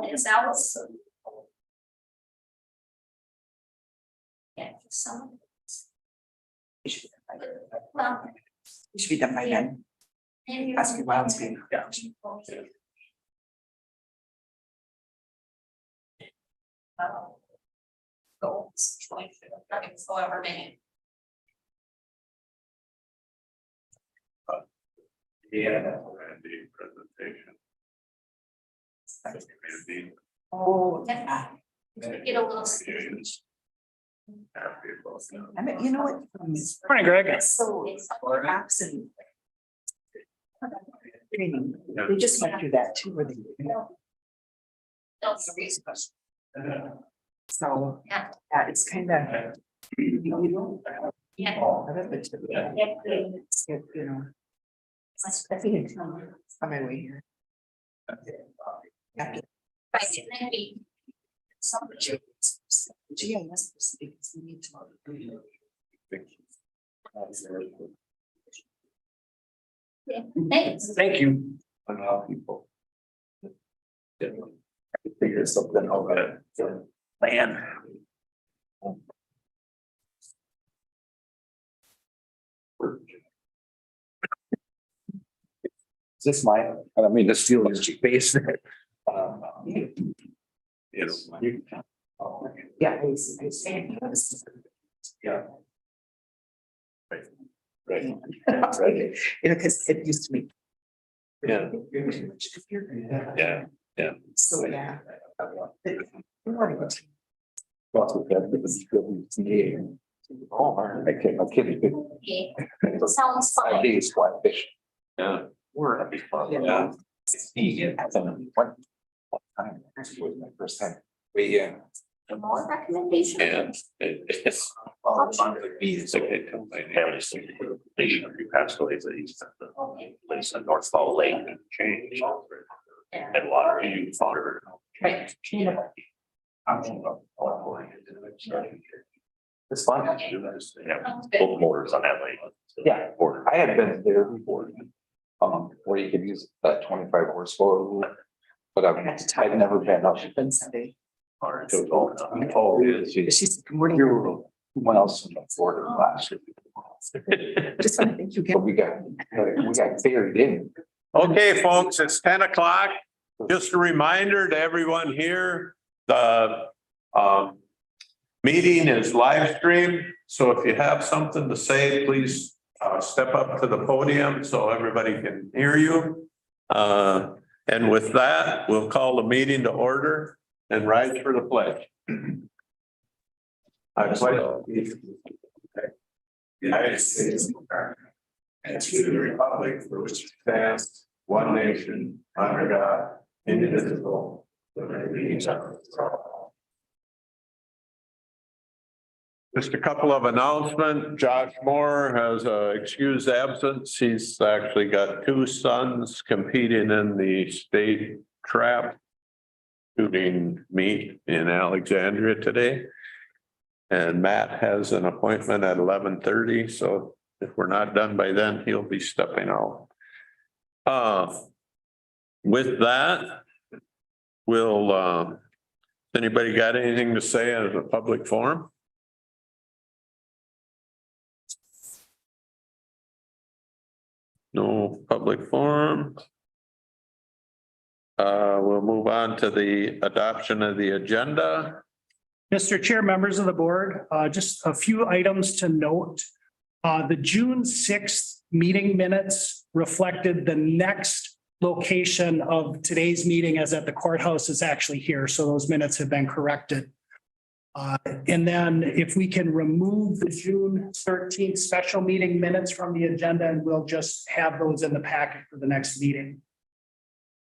It's Alice. Yeah, some. Well. It should be done by then. Maybe. Ask your wild speed. Yeah. Goals, however many. Yeah. The presentation. Oh, Yeah. Get a little. I mean, you know what? Morning, Greg. So apps and training, they just went through that too, where they. So, Yeah. it's kind of. Yeah. You know. I think it's on my way here. Yeah. Right, and then we. Some. Gee, I must be, because we need to. Thanks. Thank you. Allow people. Figure something out that. Man. Is this my, I mean, this feels base there. You know. Yeah, I say. Yeah. Right. Right. You know, because it used to be. Yeah. Yeah. Yeah. So, yeah. Well, oh, I can't, I'm kidding. Okay. Sounds fine. 5 days fly fishing. Yeah. We're at the fun. Yeah. One time, this was my first time. But yeah. More recommendations? And it's. It's okay. Family station, you passed away, so he's at the Okay. place in North Fall Lake and change. Yeah. And water, you water. Right. It's fun. Okay. Yeah, Sounds good. both motors on that lake. Yeah, I had been there before. Where you could use that 25 horsepower. But I've never been up. Been Sunday. Oh, it is. She's, good morning. You're 2 miles from Florida last year. Just want to thank you. But we got buried in. Okay, folks, it's 10 o'clock. Just a reminder to everyone here, the meeting is live streamed. So if you have something to say, please step up to the podium so everybody can hear you. And with that, we'll call the meeting to order and rise for the pledge. I pledge. United States of America. And to the republic for which it stands, one nation, under God, indivisible, with liberty and justice for all. Just a couple of announcements. Josh Moore has a excused absence. He's actually got 2 sons competing in the state trap shooting meet in Alexandria today. And Matt has an appointment at 11:30. So if we're not done by then, he'll be stepping out. With that, we'll, anybody got anything to say as a public forum? No public forum. We'll move on to the adoption of the agenda. Mr. Chair, members of the board, just a few items to note. The June 6th meeting minutes reflected the next location of today's meeting as at the courthouse is actually here. So those minutes have been corrected. And then if we can remove the June 13th special meeting minutes from the agenda, and we'll just have those in the packet for the next meeting.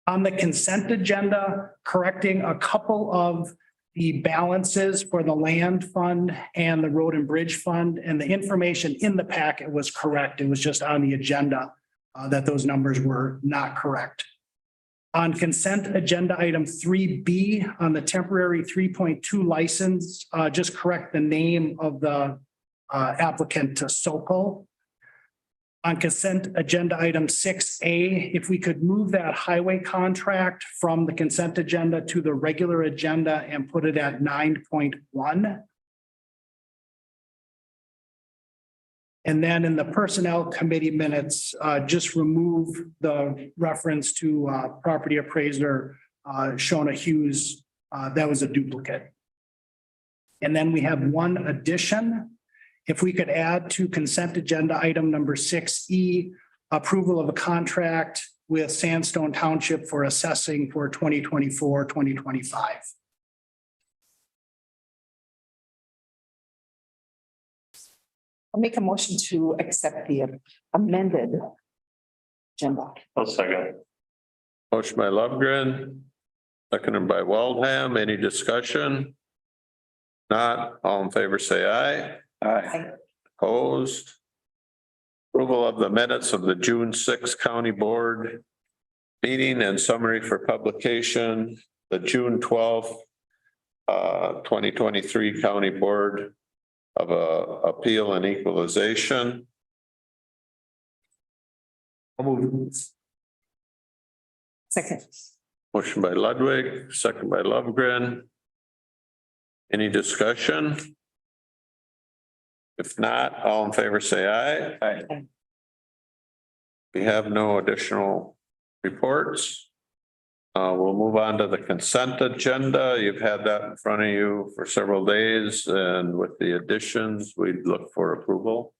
On the consent agenda, correcting a couple of the balances for the land fund and the road and bridge fund, and the information in the packet was correct. It was just on the agenda that those numbers were not correct. On consent agenda item 3B on the temporary 3.2 license, just correct the name of the applicant to Sokol. On consent agenda item 6A, if we could move that highway contract from the consent agenda to the regular agenda and put it at 9.1. And then in the personnel committee minutes, just remove the reference to property appraiser Shona Hughes. That was a duplicate. And then we have one addition. If we could add to consent agenda item number 6E, approval of a contract with Sandstone Township for assessing for 2024, 2025. I'll make a motion to accept the amended agenda. I'll second. Motion by Lovegren, seconded by Waldham. Any discussion? Not, all in favor, say aye. Aye. Opposed? Approval of the minutes of the June 6th County Board meeting and summary for publication, the June 12th, 2023 County Board of Appeal and Equalization. Second. Motion by Ludwig, second by Lovegren. Any discussion? If not, all in favor, say aye. Aye. We have no additional reports. We'll move on to the consent agenda. You've had that in front of you for several days, and with the additions, we'd look for approval.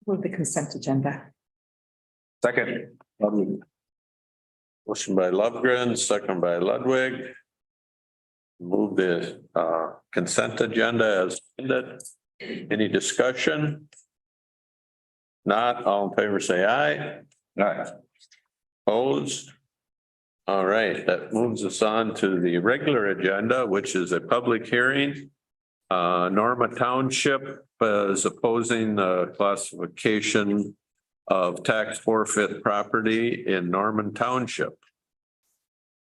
Move the consent agenda. Second. Motion by Lovegren, second by Ludwig. Move the consent agenda as amended. Any discussion? Not, all in favor, say aye. Aye. Opposed? All right, that moves us on to the regular agenda, which is a public hearing. Norma Township is opposing the classification of tax forfeit property in Norman Township.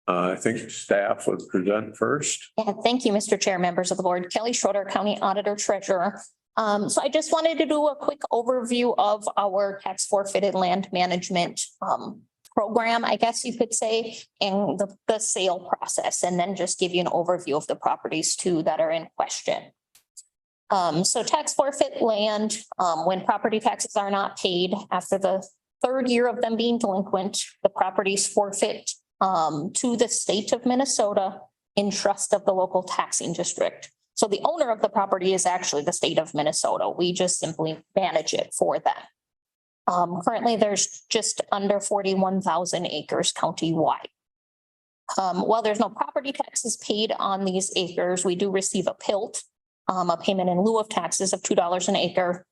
I think staff would present first. Yeah, thank you, Mr. Chair, members of the board. Kelly Schroeder, County Auditor Treasurer. So I just wanted to do a quick overview of our tax forfeited land management program, I guess you could say, and the sale process, and then just give you an overview of the properties too that are in question. So tax forfeit land, when property taxes are not paid after the third year of them being delinquent, the properties forfeit to the state of Minnesota in trust of the local taxing district. So the owner of the property is actually the state of Minnesota. We just simply manage it for them. Currently, there's just under 41,000 acres countywide. While there's no property taxes paid on these acres, we do receive a PILT, a payment in lieu of taxes of $2 an acre,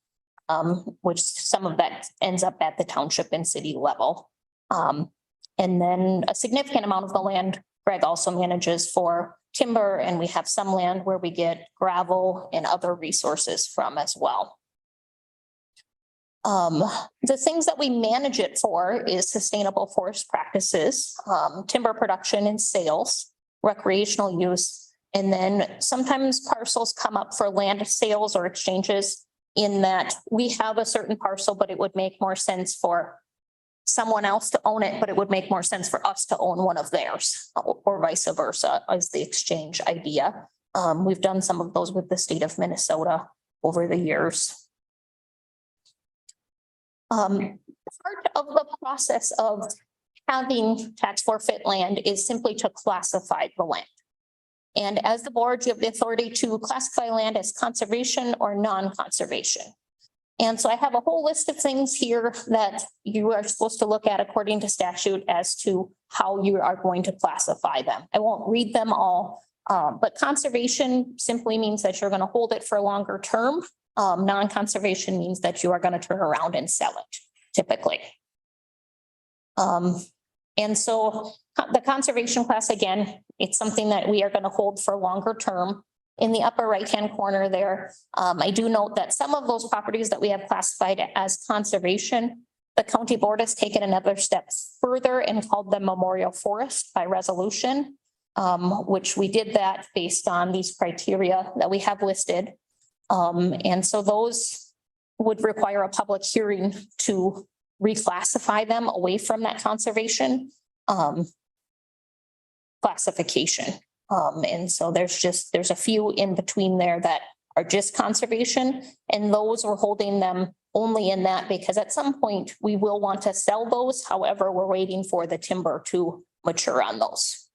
which some of that ends up at the township and city level. And then a significant amount of the land Greg also manages for timber, and we have some land where we get gravel and other resources from as well. The things that we manage it for is sustainable forest practices, timber production and sales, recreational use, and then sometimes parcels come up for land sales or exchanges in that we have a certain parcel, but it would make more sense for someone else to own it, but it would make more sense for us to own one of theirs or vice versa as the exchange idea. We've done some of those with the state of Minnesota over the years. Part of the process of having tax forfeit land is simply to classify the land. And as the board, you have the authority to classify land as conservation or non-conservation. And so I have a whole list of things here that you are supposed to look at according to statute as to how you are going to classify them. I won't read them all, but conservation simply means that you're going to hold it for a longer term. Non-conservation means that you are going to turn around and sell it typically. And so the conservation class, again, it's something that we are going to hold for longer term. In the upper right-hand corner there, I do note that some of those properties that we have classified as conservation, the county board has taken another step further and called them memorial forest by resolution, which we did that based on these criteria that we have listed. And so those would require a public hearing to reclassify them away from that conservation classification. And so there's a few in between there that are just conservation, and those we're holding them only in that because at some point we will want to sell those. However, we're waiting for the timber to mature on those.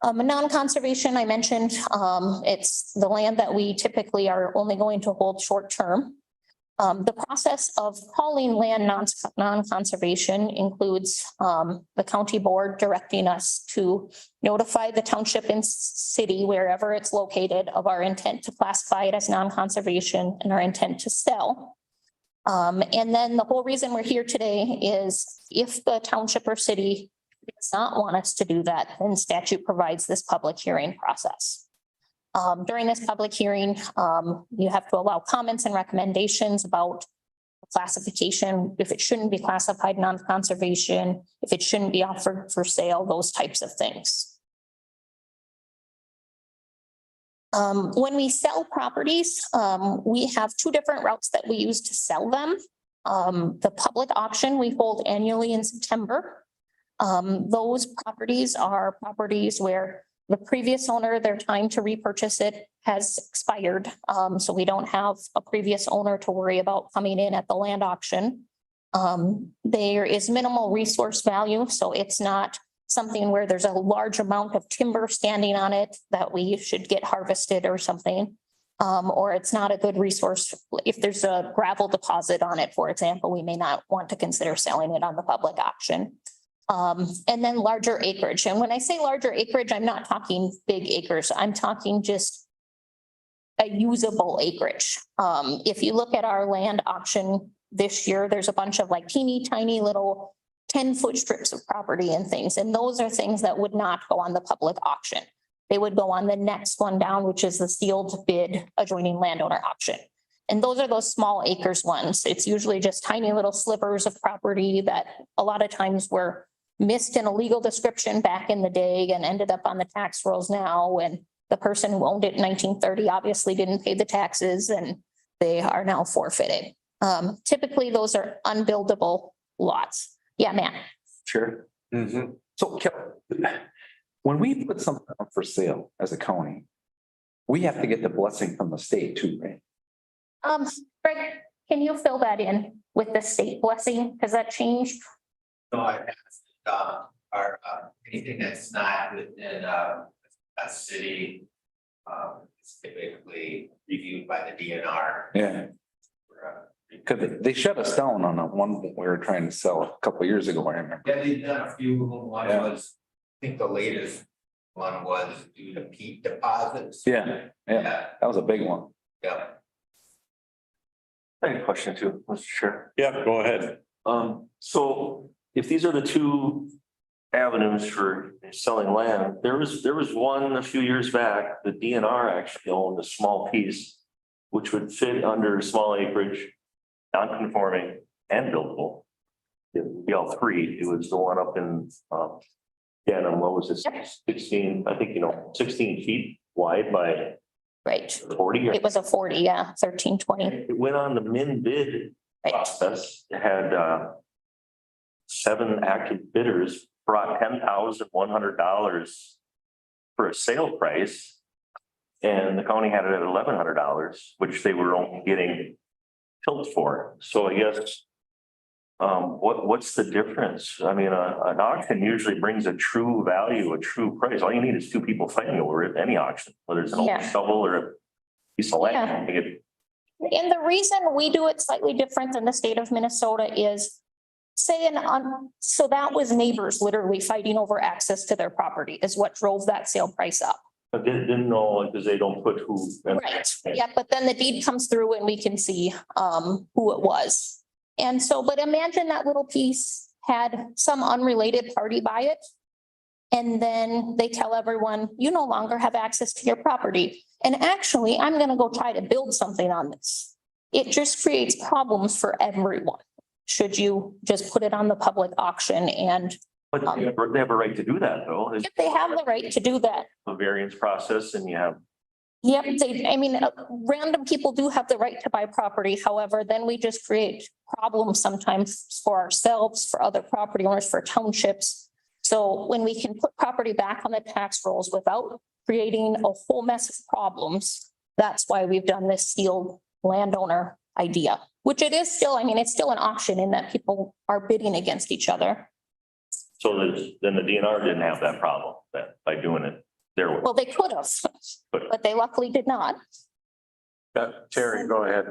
A non-conservation, I mentioned, it's the land that we typically are only going to hold short term. The process of hauling land non-conservation includes the county board directing us to notify the township and city, wherever it's located, of our intent to classify it as non-conservation and our intent to sell. And then the whole reason we're here today is if the township or city does not want us to do that, then statute provides this public hearing process. During this public hearing, you have to allow comments and recommendations about classification, if it shouldn't be classified non-conservation, if it shouldn't be offered for sale, those types of things. When we sell properties, we have two different routes that we use to sell them. The public auction we hold annually in September. Those properties are properties where the previous owner, their time to repurchase it has expired. So we don't have a previous owner to worry about coming in at the land auction. There is minimal resource value, so it's not something where there's a large amount of timber standing on it that we should get harvested or something. Or it's not a good resource. If there's a gravel deposit on it, for example, we may not want to consider selling it on the public auction. And then larger acreage. And when I say larger acreage, I'm not talking big acres. I'm talking just a usable acreage. If you look at our land auction this year, there's a bunch of like teeny tiny little 10-foot strips of property and things. And those are things that would not go on the public auction. They would go on the next one down, which is the sealed bid adjoining landowner auction. And those are those small acres ones. It's usually just tiny little slivers of property that a lot of times were missed in a legal description back in the day and ended up on the tax rolls now. And the person who owned it in 1930 obviously didn't pay the taxes and they are now forfeited. Typically, those are unbuildable lots. Yeah, man. Sure. So when we put something up for sale as a county, we have to get the blessing from the state too, right? Greg, can you fill that in with the state blessing? Has that changed? No, I our anything that's not within a city is typically reviewed by the DNR. Yeah. Cause they shut us down on that one we were trying to sell a couple of years ago, I remember. Yeah, they've done a few. One Yeah. was, I think the latest one was due to peat deposits. Yeah, that was a big one. Yeah. I have a question too, Mr. Chair. Yeah, go ahead. So if these are the two avenues for selling land, there was one a few years back, the DNR actually owned a small piece which would fit under small acreage, non-conforming and buildable. It would be all three. It was the one up in Denham, what was it, 16, I think, 16 feet wide by Right. 40 or It was a 40, yeah, 1320. it went on the min bid Right. process. It had 7 active bidders, brought $10,100 for a sale price. And the county had it at $1,100, which they were only getting tilt for. So I guess what's the difference? I mean, an auction usually brings a true value, a true price. All you need is two people fighting over it, any auction, whether it's an old Yeah. shovel or a piece of land. Yeah. Make it And the reason we do it slightly different than the state of Minnesota is so that was neighbors literally fighting over access to their property is what drove that sale price up. I didn't know because they don't put who. Right, yeah, but then the deed comes through and we can see who it was. And so, but imagine that little piece had some unrelated party buy it. And then they tell everyone, you no longer have access to your property. And actually, I'm gonna go try to build something on this. It just creates problems for everyone. Should you just put it on the public auction and But they have a right to do that though. if they have the right to do that, A variance process and you have Yep, I mean, random people do have the right to buy property. However, then we just create problems sometimes for ourselves, for other property owners, for townships. So when we can put property back on the tax rolls without creating a whole mess of problems, that's why we've done this sealed landowner idea, which it is still, I mean, it's still an option in that people are bidding against each other. So then the DNR didn't have that problem that by doing it their way. Well, they could have, but they luckily did not. Terry, go ahead.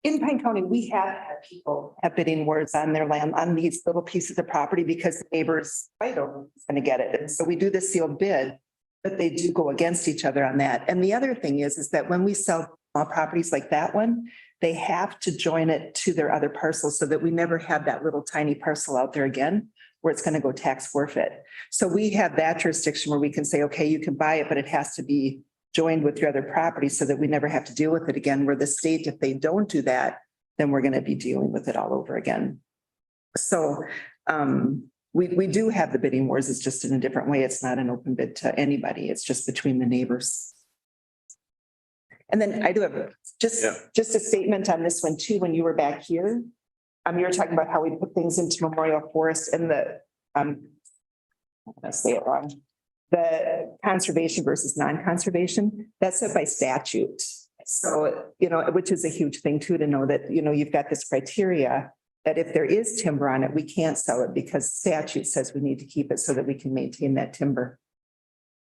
In Pine County, we have had people have bidding wars on their land, on these little pieces of property because the neighbors fight over who's going to get it. And so we do the sealed bid, but they do go against each other on that. And the other thing is that when we sell small properties like that one, they have to join it to their other parcels so that we never have that little tiny parcel out there again where it's going to go tax forfeit. So we have that jurisdiction where we can say, okay, you can buy it, but it has to be joined with your other property so that we never have to deal with it again, where the state, if they don't do that, then we're going to be dealing with it all over again. So we do have the bidding wars. It's just in a different way. It's not an open bid to anybody. It's just between the neighbors. And then I do have just a statement on this one too. When you were back here, you were talking about how we put things into Memorial Forest and I'm gonna say it wrong. The conservation versus non-conservation, that's set by statute. So, which is a huge thing too, to know that, you've got this criteria that if there is timber on it, we can't sell it because statute says we need to keep it so that we can maintain that timber.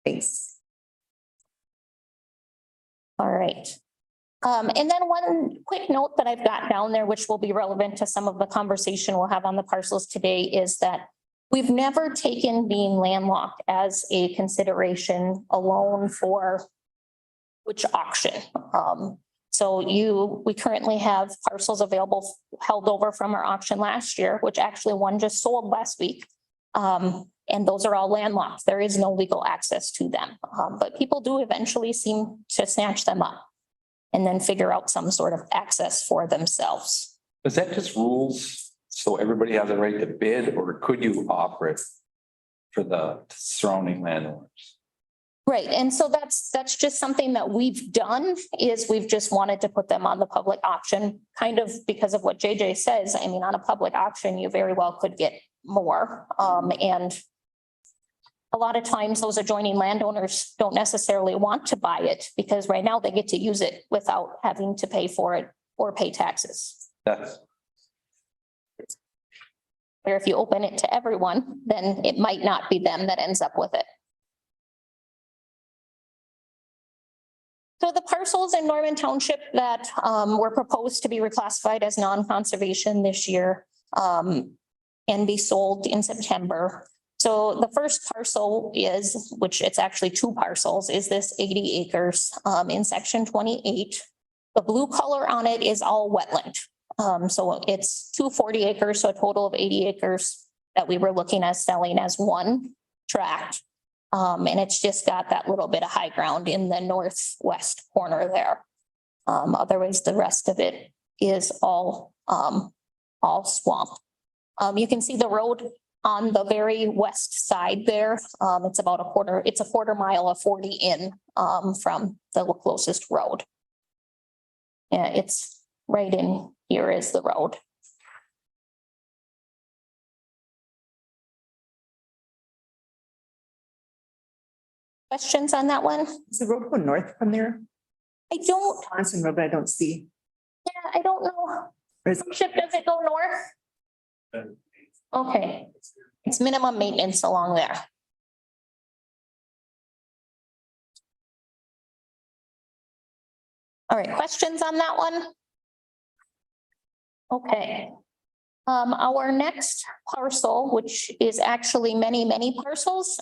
Thanks. All right. And then one quick note that I've got down there, which will be relevant to some of the conversation we'll have on the parcels today, is that we've never taken being landlocked as a consideration alone for which auction. We currently have parcels available held over from our auction last year, which actually one just sold last week. And those are all landlocked. There is no legal access to them. But people do eventually seem to snatch them up and then figure out some sort of access for themselves. Is that just rules? So everybody has a right to bid, or could you offer it for the surrounding landowners? Right, and so that's just something that we've done, is we've just wanted to put them on the public auction, kind of because of what JJ says. I mean, on a public auction, you very well could get more. And a lot of times those adjoining landowners don't necessarily want to buy it because right now they get to use it without having to pay for it or pay taxes. That's Where if you open it to everyone, then it might not be them that ends up with it. So the parcels in Norman Township that were proposed to be reclassified as non-conservation this year and be sold in September. So the first parcel is, which it's actually two parcels, is this 80 acres in section 28. The blue color on it is all wetland. So it's 240 acres, so a total of 80 acres that we were looking at selling as one tract. And it's just got that little bit of high ground in the northwest corner there. Otherwise, the rest of it is all swamp. You can see the road on the very west side there. It's about a quarter mile of 40 in from the closest road. Yeah, it's right in here is the road. Questions on that one? Is the road go north from there? I don't, Johnson Road, but I don't see. yeah, I don't know. Or is- Township, does it go north? Okay, it's minimum maintenance along there. All right, questions on that one? Okay. Our next parcel, which is actually many, many parcels,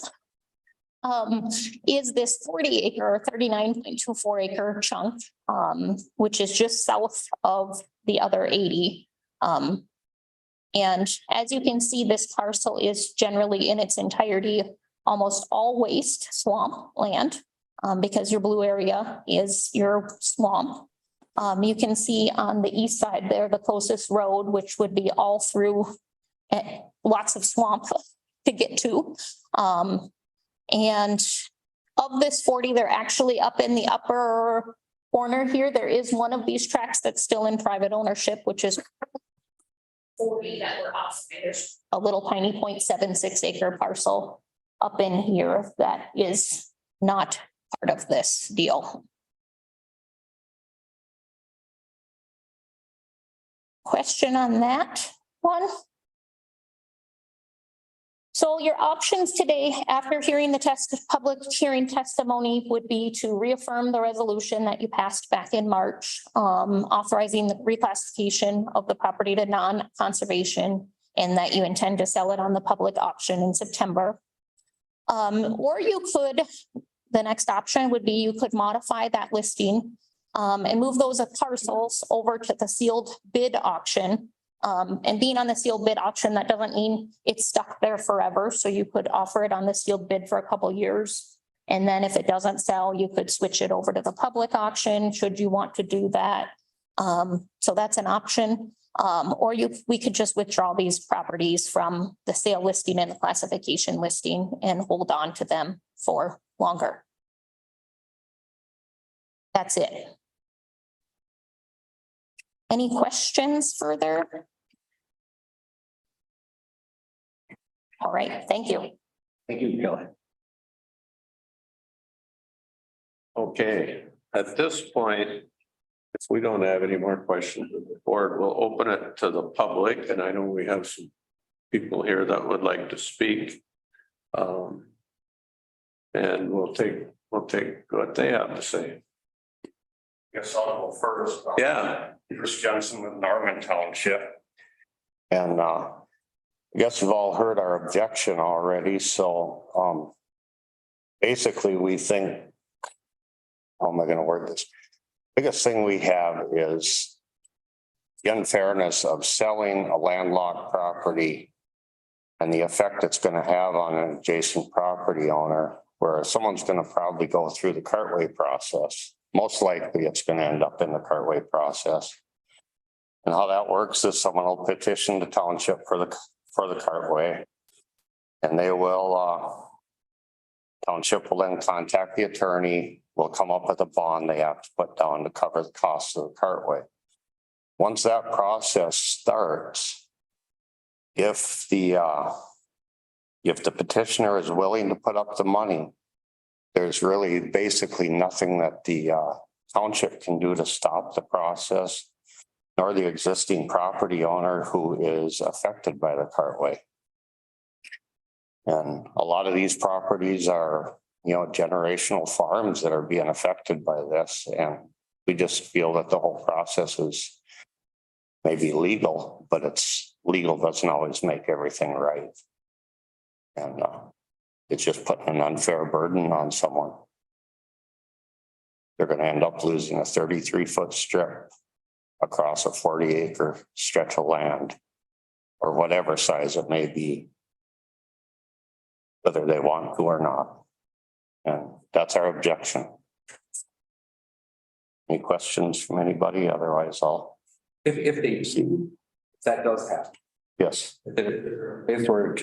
is this 40 acre, 39.24 acre chunk, which is just south of the other 80. And as you can see, this parcel is generally in its entirety, almost all waste swamp land, because your blue area is your swamp. You can see on the east side there, the closest road, which would be all through lots of swamp to get to. And of this 40, they're actually up in the upper corner here. There is one of these tracts that's still in private ownership, which is 40 that were off. There's a little tiny 0.76 acre parcel up in here that is not part of this deal. Question on that one? So your options today, after hearing the public hearing testimony, would be to reaffirm the resolution that you passed back in March, authorizing the reclassification of the property to non-conservation and that you intend to sell it on the public auction in September. Or you could, the next option would be you could modify that listing and move those parcels over to the sealed bid auction. And being on the sealed bid auction, that doesn't mean it's stuck there forever. So you could offer it on the sealed bid for a couple of years. And then if it doesn't sell, you could switch it over to the public auction, should you want to do that. So that's an option. Or we could just withdraw these properties from the sale listing and the classification listing and hold on to them for longer. That's it. Any questions further? All right, thank you. Thank you, Kelly. Okay, at this point, if we don't have any more questions of the board, we'll open it to the public, and I know we have some people here that would like to speak. And we'll take what they have to say. Guess I'll go first. Yeah. Chris Johnson with Norman Township. And I guess you've all heard our objection already, so basically we think, how am I gonna word this? Biggest thing we have is the unfairness of selling a landlocked property and the effect it's gonna have on an adjacent property owner, where someone's gonna probably go through the cartway process. Most likely it's gonna end up in the cartway process. And how that works is someone will petition the township for the cartway. And they will, township will then contact the attorney, will come up with a bond they have to put down to cover the cost of the cartway. Once that process starts, if the petitioner is willing to put up the money, there's really basically nothing that the township can do to stop the process, nor the existing property owner who is affected by the cartway. And a lot of these properties are, generational farms that are being affected by this. And we just feel that the whole process is maybe legal, but it's legal doesn't always make everything right. And it's just putting an unfair burden on someone. They're going to end up losing a 33-foot strip across a 40-acre stretch of land, or whatever size it may be, whether they want to or not. And that's our objection. Any questions from anybody? Otherwise, I'll. If that does happen. Yes. It's where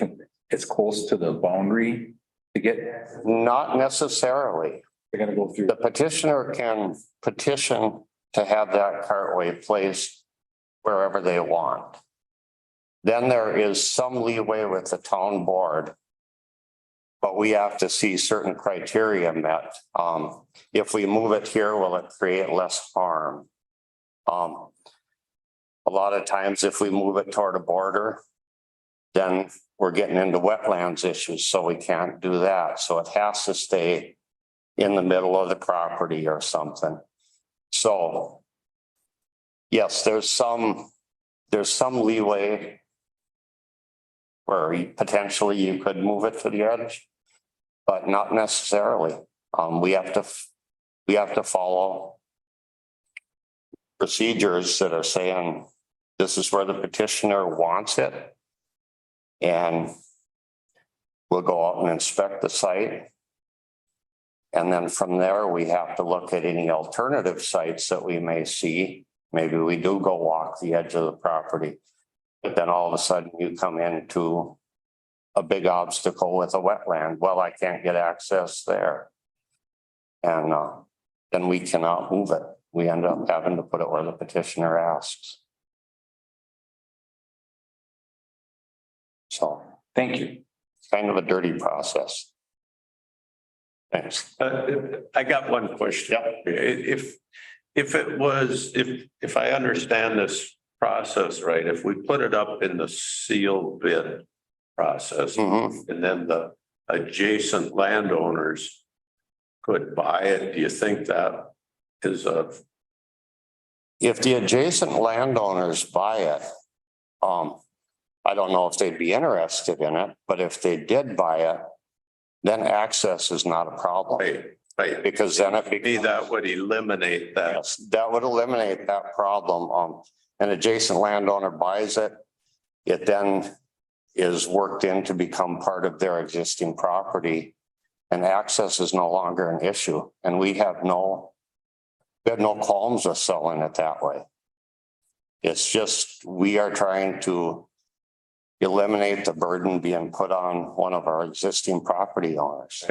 it's close to the boundary to get. Not necessarily. They're gonna go through. The petitioner can petition to have that cartway placed wherever they want. Then there is some leeway with the town board, but we have to see certain criteria met. If we move it here, will it create less harm? A lot of times if we move it toward a border, then we're getting into wetlands issues, so we can't do that. So it has to stay in the middle of the property or something. So yes, there's some leeway where potentially you could move it to the edge, but not necessarily. We have to follow procedures that are saying this is where the petitioner wants it. And we'll go out and inspect the site. And then from there, we have to look at any alternative sites that we may see. Maybe we do go walk the edge of the property, but then all of a sudden you come into a big obstacle with a wetland. Well, I can't get access there. And then we cannot move it. We end up having to put it where the petitioner asks. So Thank you. it's kind of a dirty process. Thanks. I got one question. If it was, if I understand this process right, if we put it up in the sealed bid process Mhm. and then the adjacent landowners could buy it, do you think that is a, If the adjacent landowners buy it, I don't know if they'd be interested in it, but if they did buy it, then access is not a problem. right? Because then it Maybe that would eliminate that. Yes, that would eliminate that problem. An adjacent landowner buys it. It then is worked in to become part of their existing property. And access is no longer an issue. And we have no qualms with selling it that way. It's just, we are trying to eliminate the burden being put on one of our existing property owners.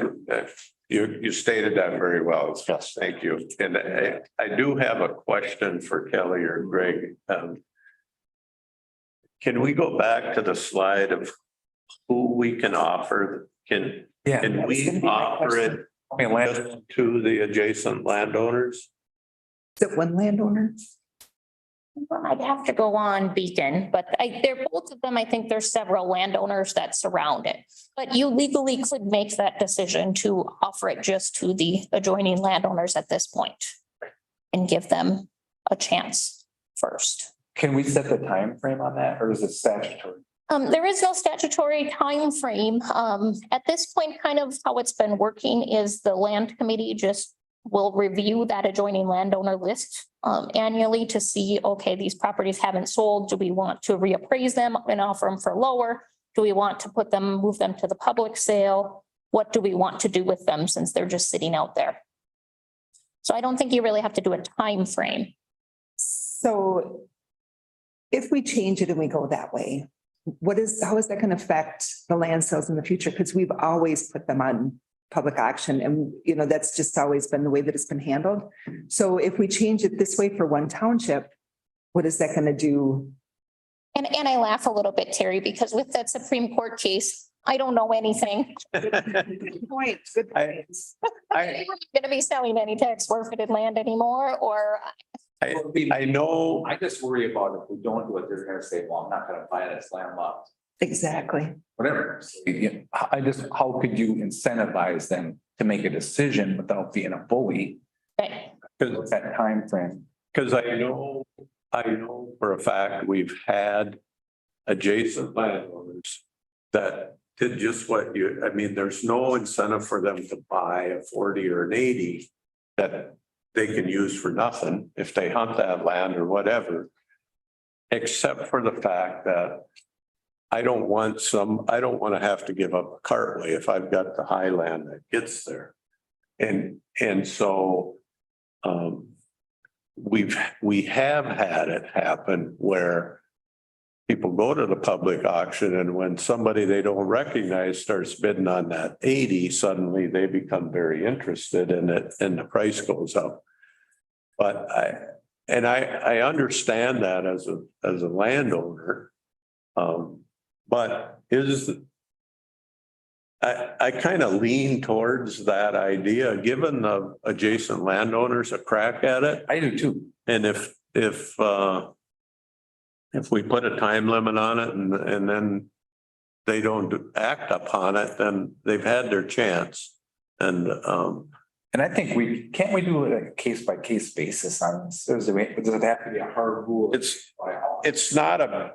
You stated that very well. Yes. Thank you. And I do have a question for Kelly or Greg. Can we go back to the slide of who we can offer? Can That was we gonna be my offer it question. just to the adjacent landowners? Is it one landowner? I'd have to go on Beacon, but they're both of them. I think there's several landowners that surround it. But you legally could make that decision to offer it just to the adjoining landowners at this point and give them a chance first. Can we set the time frame on that or is it statutory? There is no statutory time frame. At this point, kind of how it's been working is the land committee just will review that adjoining landowner list annually to see, okay, these properties haven't sold. Do we want to reappraise them and offer them for lower? Do we want to move them to the public sale? What do we want to do with them since they're just sitting out there? So I don't think you really have to do a time frame. So if we change it and we go that way, how is that going to affect the land sales in the future? Because we've always put them on public auction and, that's just always been the way that it's been handled. So if we change it this way for one township, what is that going to do? And I laugh a little bit, Terry, because with that Supreme Court case, I don't know anything. Good point. Good point. We're not going to be selling any tax forfeited land anymore, or I know. I just worry about if we don't do it, they're gonna say, well, I'm not gonna buy it, it's landlocked, Exactly. whatever. So, how could you incentivize them to make a decision without being a bully? right. What's that time frame? Because I know for a fact, we've had adjacent landowners that did just there's no incentive for them to buy a 40 or an 80 that they can use for nothing if they hunt that land or whatever. Except for the fact that I don't want to have to give up a cartway if I've got the high land that gets there. And so we have had it happen where people go to the public auction and when somebody they don't recognize starts bidding on that 80, suddenly they become very interested in it and the price goes up. But I understand that as a landowner. But I kind of lean towards that idea, giving the adjacent landowners a crack at it. I do too. And if we put a time limit on it and then they don't act upon it, then they've had their chance. And I think can't we do it a case by case basis on this? Does it have to be a hard rule? it's not a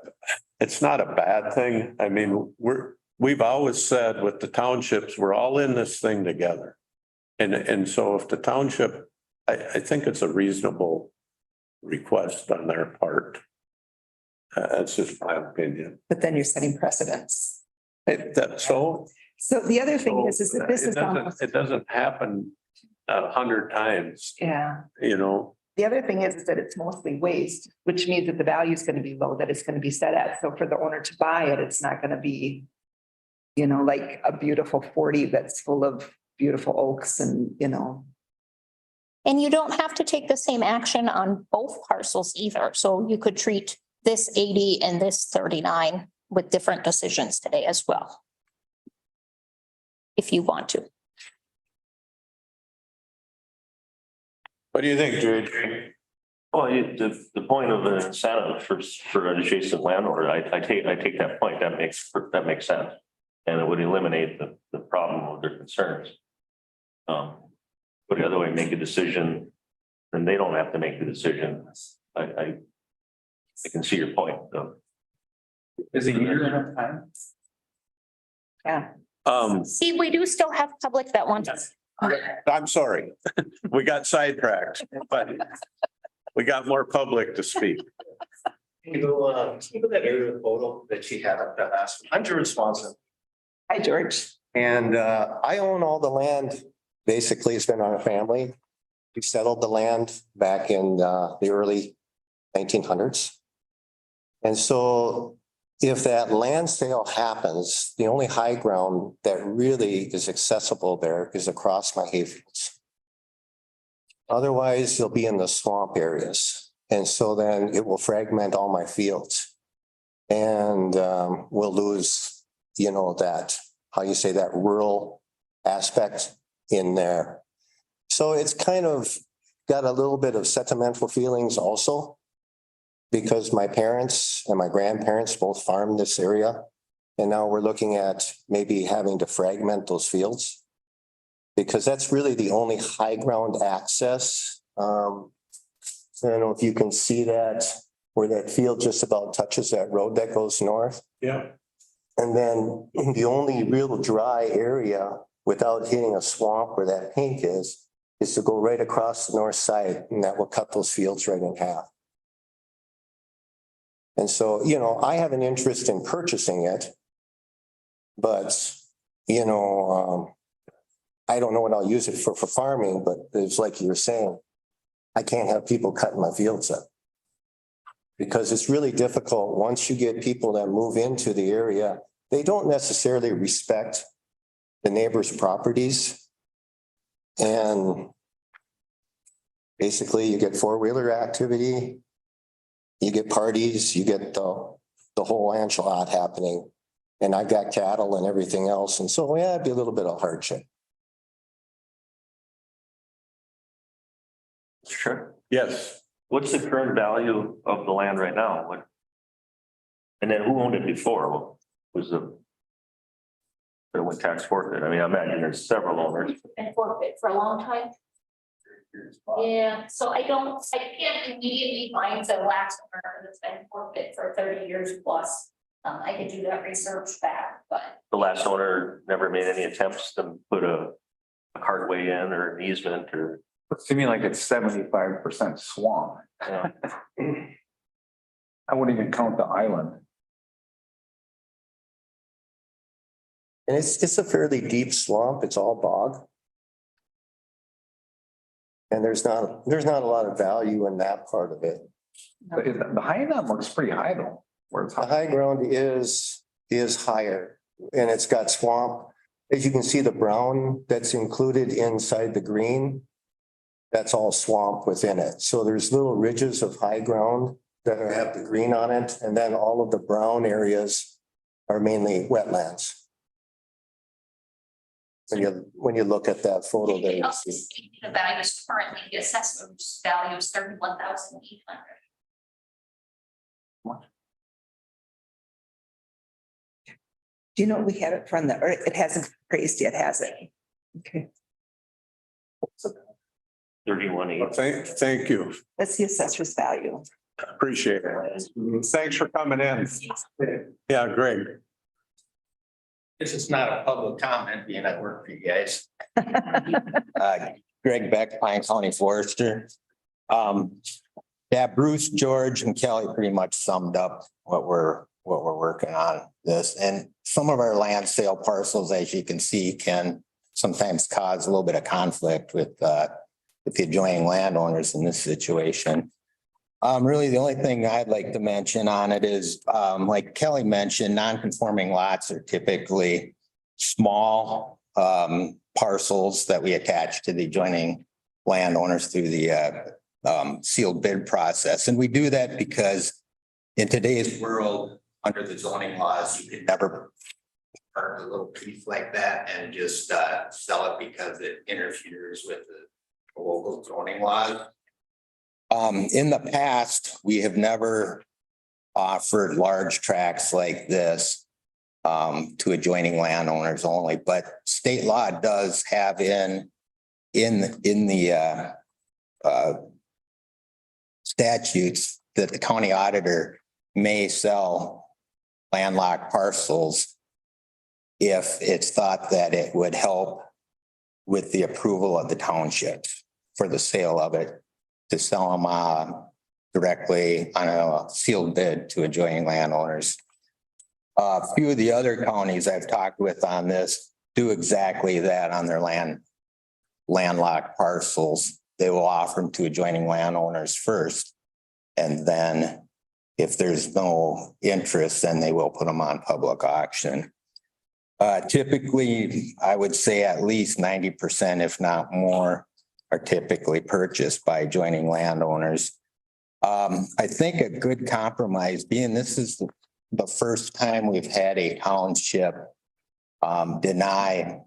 bad thing. I mean, we've always said with the townships, we're all in this thing together. And so if the township, I think it's a reasonable request on their part. That's just my opinion. But then you're setting precedents. So So the other thing is that this is almost, it doesn't happen 100 times, yeah. The other thing is that it's mostly waste, which means that the value is going to be low that it's going to be set at. So for the owner to buy it, it's not going to be, like a beautiful 40 that's full of beautiful oaks and, And you don't have to take the same action on both parcels either. So you could treat this 80 and this 39 with different decisions today as well. If you want to. What do you think, JJ? Well, the point of an incentive for an adjacent landowner, I take that point, that makes sense. And it would eliminate the problem of their concerns. But the other way, make a decision, then they don't have to make the decision. I can see your point, though. Is a year enough time? Yeah. See, we do still have public that wants. I'm sorry. We got sidetracked, but we got more public to speak. Can you go that aerial photo that she had up that last? I'm George Swanson. Hi, George. And I own all the land. Basically, it's been our family. We settled the land back in the early 1900s. And so if that land sale happens, the only high ground that really is accessible there is across my hayfields. Otherwise, they'll be in the swamp areas. And so then it will fragment all my fields. And we'll lose, that, how you say, that rural aspect in there. So it's kind of got a little bit of sentimental feelings also, because my parents and my grandparents both farmed this area. And now we're looking at maybe having to fragment those fields, because that's really the only high ground access. I don't know if you can see that, where that field just about touches that road that goes north. Yeah. And then the only real dry area without hitting a swamp where that pink is to go right across the north side, and that will cut those fields right in half. And so, I have an interest in purchasing it, but, I don't know what I'll use it for farming, but it's like you were saying, I can't have people cutting my fields up. Because it's really difficult once you get people that move into the area, they don't necessarily respect the neighbors' properties. And basically you get four-wheeler activity, you get parties, you get the whole enchilada happening. And I've got cattle and everything else. And so, yeah, it'd be a little bit of hardship. Sure. Yes. What's the current value of the land right now? And then who owned it before? What was the tax forfeit? I mean, I imagine there's several owners. And forfeit for a long time. Yeah, so I can't immediately find the last owner that's been forfeit for 30 years plus. I could do that research back, but. The last owner never made any attempts to put a cartway in or an easement or. To me, like it's 75% swamp. Yeah. I wouldn't even count the island. And it's a fairly deep swamp. It's all bog. And there's not a lot of value in that part of it. But the high ground looks pretty high though. Where it's The high ground is higher, and it's got swamp. As you can see, the brown that's included inside the green, that's all swamp within it. So there's little ridges of high ground that have the green on it, and then all of the brown areas are mainly wetlands. When you look at that photo there, you see. The value is currently, the assessment value is 31,800. Do you know we have it from or it hasn't appraised yet, has it? Okay, 31.8. Thank you. that's the assessor's value. Appreciate it. Thanks for coming in. Yeah, Greg. This is not a public comment being at work for you guys. Greg Beck, Pine County Forester. Yeah, Bruce, George and Kelly pretty much summed up what we're working on this. And some of our land sale parcels, as you can see, can sometimes cause a little bit of conflict with the adjoining landowners in this situation. Really, the only thing I'd like to mention on it is, like Kelly mentioned, non-conforming lots are typically small parcels that we attach to the adjoining landowners through the sealed bid process. And we do that because in today's world, under the zoning laws, you could never park a little piece like that and just sell it because it interferes with the local zoning laws. In the past, we have never offered large tracts like this to adjoining landowners only, but state law does have in the statutes that the county auditor may sell landlocked parcels if it's thought that it would help with the approval of the township for the sale of it, to sell them directly on a sealed bid to adjoining landowners. A few of the other counties I've talked with on this do exactly that on their landlocked parcels. They will offer them to adjoining landowners first. And then if there's no interest, then they will put them on public auction. Typically, I would say at least 90%, if not more, are typically purchased by adjoining landowners. I think a good compromise, being this is the first time we've had a township deny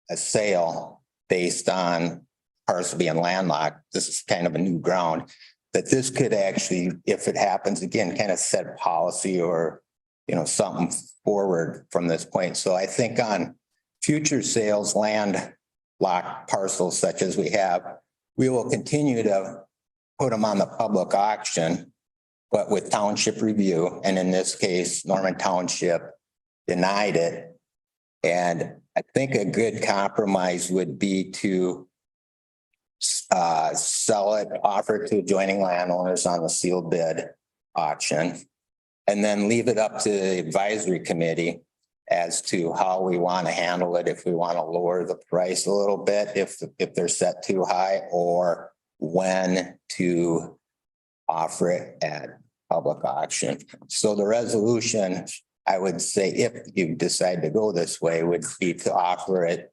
a sale based on parcel being landlocked. This is kind of a new ground, that this could actually, if it happens again, kind of set policy or, something forward from this point. So I think on future sales, landlocked parcels such as we have, we will continue to put them on the public auction, but with township review. And in this case, Norman Township denied it. And I think a good compromise would be to sell it, offer it to adjoining landowners on the sealed bid auction, and then leave it up to the advisory committee as to how we want to handle it. If we want to lower the price a little bit, if they're set too high, or when to offer it at public auction. So the resolution, I would say, if you decide to go this way, would be to offer it,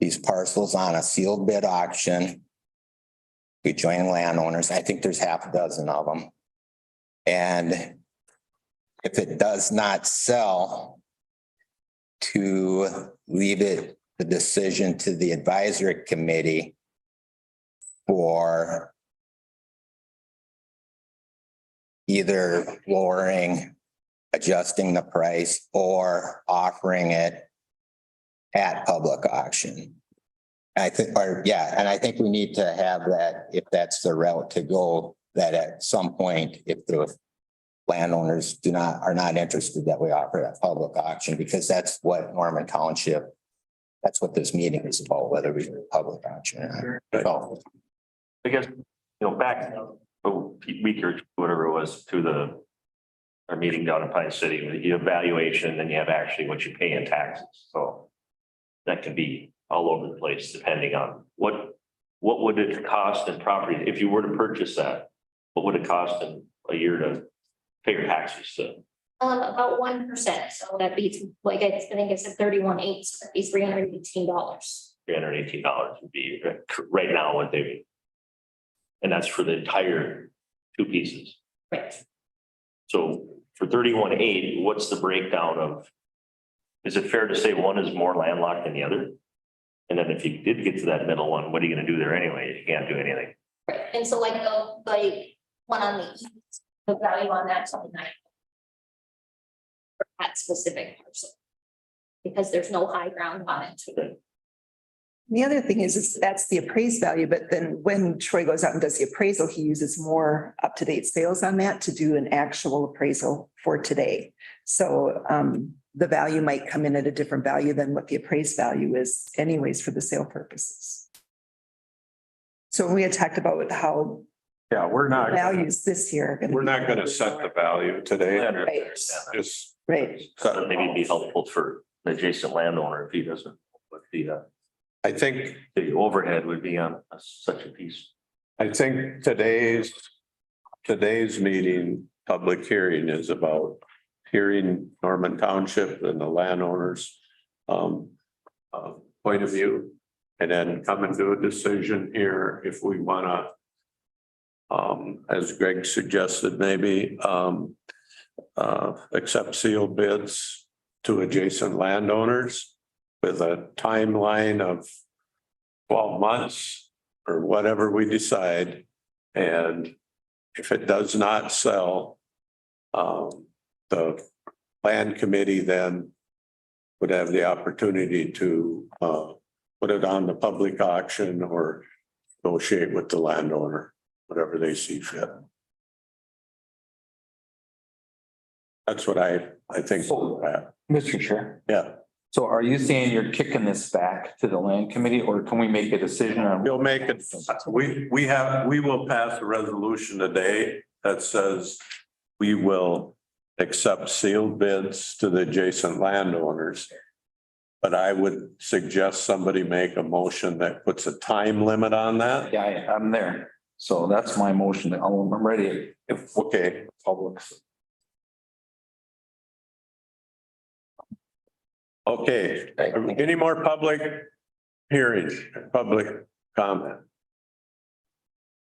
these parcels, on a sealed bid auction to adjoining landowners. I think there's half a dozen of them. And if it does not sell, to leave it the decision to the advisory committee for either lowering, adjusting the price, or offering it at public auction. I think, and I think we need to have that, if that's the route to go, that at some point, if the landowners are not interested, that we offer it at public auction, because that's what Norman Township, that's what this meeting is about, whether we do a public auction or not. So, I guess, back a week or whatever it was to our meeting down in Pine City, you evaluation, then you have actually what you pay in taxes. So that could be all over the place depending on what would it cost in property if you were to purchase that? What would it cost in a year to pay your taxes? So About 1%. So that'd be like, I think it's at 31.8, so that'd be $318. $318 would be right now what they would. And that's for the entire two pieces. Right. So for 31.8, what's the breakdown of? Is it fair to say one is more landlocked than the other? And then if you did get to that middle one, what are you going to do there anyway? You can't do anything. Right. And so like the one on the east, the value on that's only 9. For that specific parcel. Because there's no high ground on it. The other thing is that's the appraised value, but then when Troy goes out and does the appraisal, he uses more up-to-date sales on that to do an actual appraisal for today. So the value might come in at a different value than what the appraised value is anyways for the sale purposes. So we had talked about how we're not, values this year. we're not going to set the value today. Right. Just Right. So maybe it'd be helpful for the adjacent landowner if he doesn't, what I think the overhead would be on such a piece. I think today's meeting, public hearing is about hearing Norman Township and the landowners point of view. And then come and do a decision here if we wanna. As Greg suggested, maybe accept sealed bids to adjacent landowners with a timeline of 12 months or whatever we decide. And if it does not sell, the land committee then would have the opportunity to put it on the public auction or negotiate with the landowner, whatever they see fit. That's what I think. Mr. Chair. Yeah, So are you saying you're kicking this back to the land committee or can we make a decision on? we'll make it, we will pass a resolution today that says we will accept sealed bids to the adjacent landowners. But I would suggest somebody make a motion that puts a time limit on that. Yeah, I'm there. So that's my motion. I'm ready. If Okay, public. okay. Any more public hearings, public comment?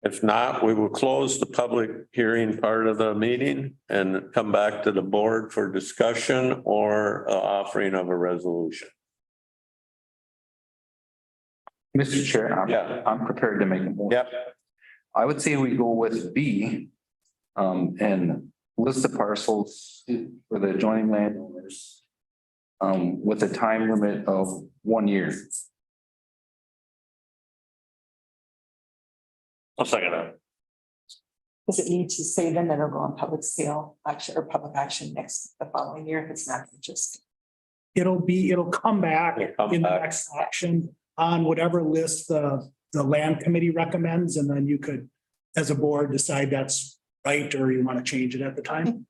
If not, we will close the public hearing part of the meeting and come back to the board for discussion or offering of a resolution. Mr. Chair, Yeah. I'm prepared to make a motion. Yep. I would say we go with B. And list the parcels for the adjoining landowners. With a time limit of 1 year. I'll second that. Does it need to say then that it'll go on public sale action or public action next, the following year if it's not just? It'll come back It'll come in the back. next auction on whatever list the land committee recommends, and then you could, as a board, decide that's right, or you want to change it at the time.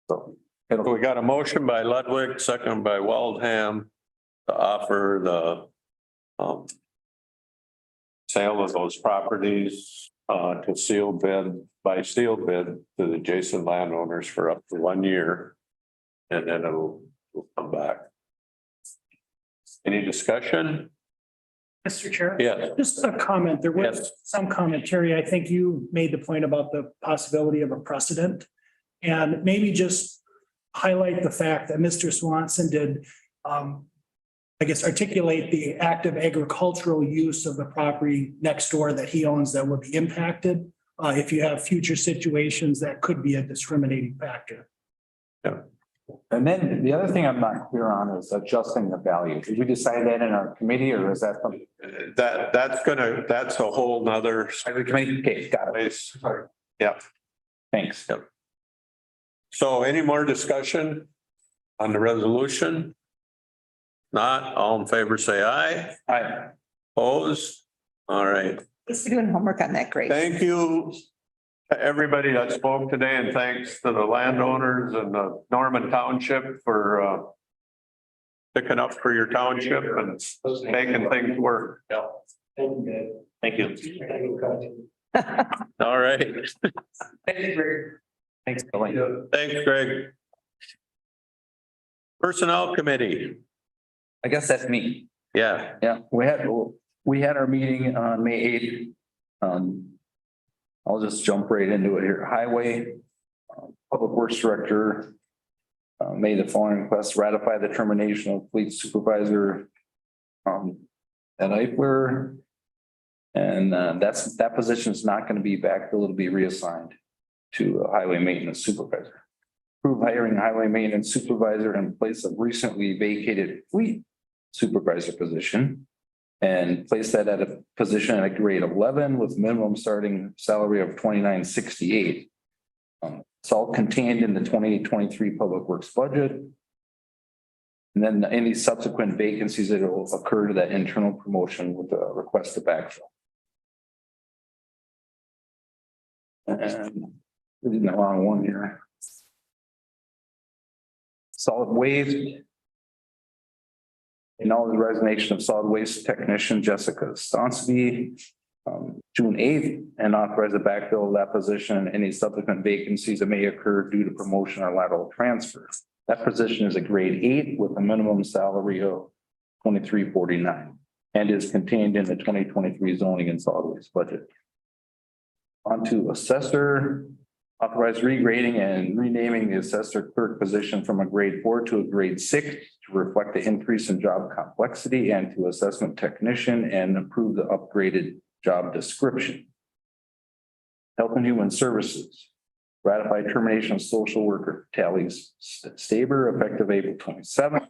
So We got a motion by Ludwig, second by Waldham to offer the sale of those properties to sealed bid by sealed bid to the adjacent landowners for up to 1 year. And then it'll come back. Any discussion? Mr. Chair? Yes. Just a comment. There was Yes. some commentary. I think you made the point about the possibility of a precedent. And maybe just highlight the fact that Mr. Swanson did, I guess, articulate the active agricultural use of the property next door that he owns that would be impacted. If you have future situations, that could be a discriminating factor. And then the other thing I'm not clear on is adjusting the value. Did we decide that in our committee or is that something? That's a whole nother Committee, okay, got it. place. Yeah. Thanks. Yep. So any more discussion on the resolution? Not, all in favor, say aye. Aye. Opposed? All right. Thanks for doing homework on that, great. Thank you to everybody that spoke today, and thanks to the landowners and the Norman Township for picking up for your township and making things work. Thank you. All right. Thanks, Billy. Thanks, Greg. Personnel Committee. I guess that's me. Yeah. Yeah, we had our meeting on May 8th. I'll just jump right into it here. Highway Public Works Director made the following request: ratify the termination of Fleet Supervisor at Eichler. And that position is not going to be backfilled. It'll be reassigned to a Highway Maintenance Supervisor. Approve hiring Highway Maintenance Supervisor in place of recently vacated Fleet Supervisor position. And place that at a position at a grade 11 with minimum starting salary of $29.68. It's all contained in the 2023 Public Works budget. And then any subsequent vacancies that will occur to that internal promotion with a request to backfill. And we did the wrong one here. Solid waste. Acknowledge the resignation of solid waste technician Jessica Stonsby, June 8th, and authorize the backfill of that position and any subsequent vacancies that may occur due to promotion or lateral transfer. That position is a grade 8 with a minimum salary of $23.49. and is contained in the 2023 zoning and solid waste budget. On to assessor, authorize regrading and renaming the assessor clerk position from a grade 4 to a grade 6 to reflect the increase in job complexity, and to assessment technician and approve the upgraded job description. Health and Human Services, ratify termination of social worker Tally's Staber effective April 27th.